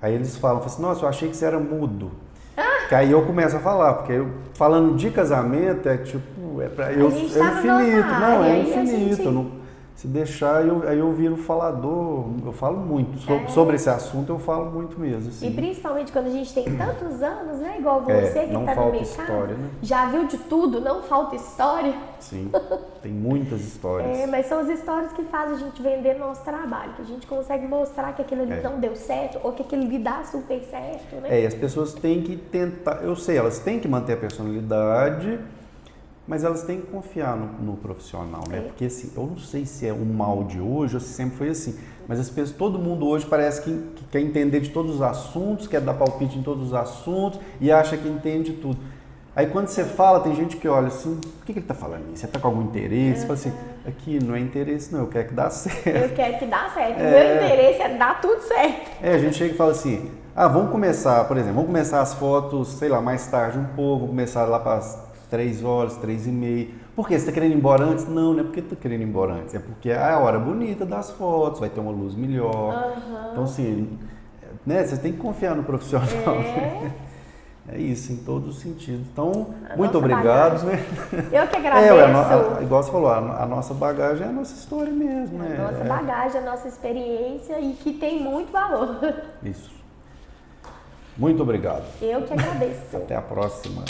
aí eles falam assim, nossa, eu achei que você era mudo. Que aí eu começo a falar, porque falando de casamento é tipo, é infinito, não, é infinito. Eu não, se deixar, aí eu viro falador, eu falo muito. Sobre esse assunto eu falo muito mesmo. Assim. E principalmente quando a gente tem tantos anos, né? Igual você que está no mercado. História, né? Já viu de tudo, não falta história. Sim, tem muitas histórias. Mas são as histórias que fazem a gente vender nosso trabalho, que a gente consegue mostrar que aquilo ali não deu certo, ou que aquilo ali dá super certo, né? E as pessoas têm que tentar, eu sei, elas têm que manter a personalidade, mas elas têm que confiar no profissional, né? Porque assim, eu não sei se é o mal de hoje ou se sempre foi assim, mas as pessoas, todo mundo hoje parece que quer entender de todos os assuntos, quer dar palpite em todos os assuntos e acha que entende tudo. Aí quando você fala, tem gente que olha assim, por que ele está falando isso? Você está com algum interesse? Você fala assim, aqui não é interesse não, eu quero que dá certo. Eu quero que dá certo, meu interesse é dar tudo certo. A gente chega e fala assim, vamos começar, por exemplo, vamos começar as fotos, sei lá, mais tarde um pouco, vamos começar lá para as 3 horas, 3h30. Por quê? Você está querendo ir embora antes? Não, não é porque está querendo ir embora antes, é porque é a hora bonita das fotos, vai ter uma luz melhor. Então assim, né, você tem que confiar no profissional. É isso, em todos os sentidos. Então, muito obrigado. Né? Eu que agradeço. Igual você falou, a nossa bagagem é a nossa história mesmo. A nossa bagagem, a nossa experiência e que tem muito valor. Isso. Muito obrigado. Eu que agradeço. Até a próxima.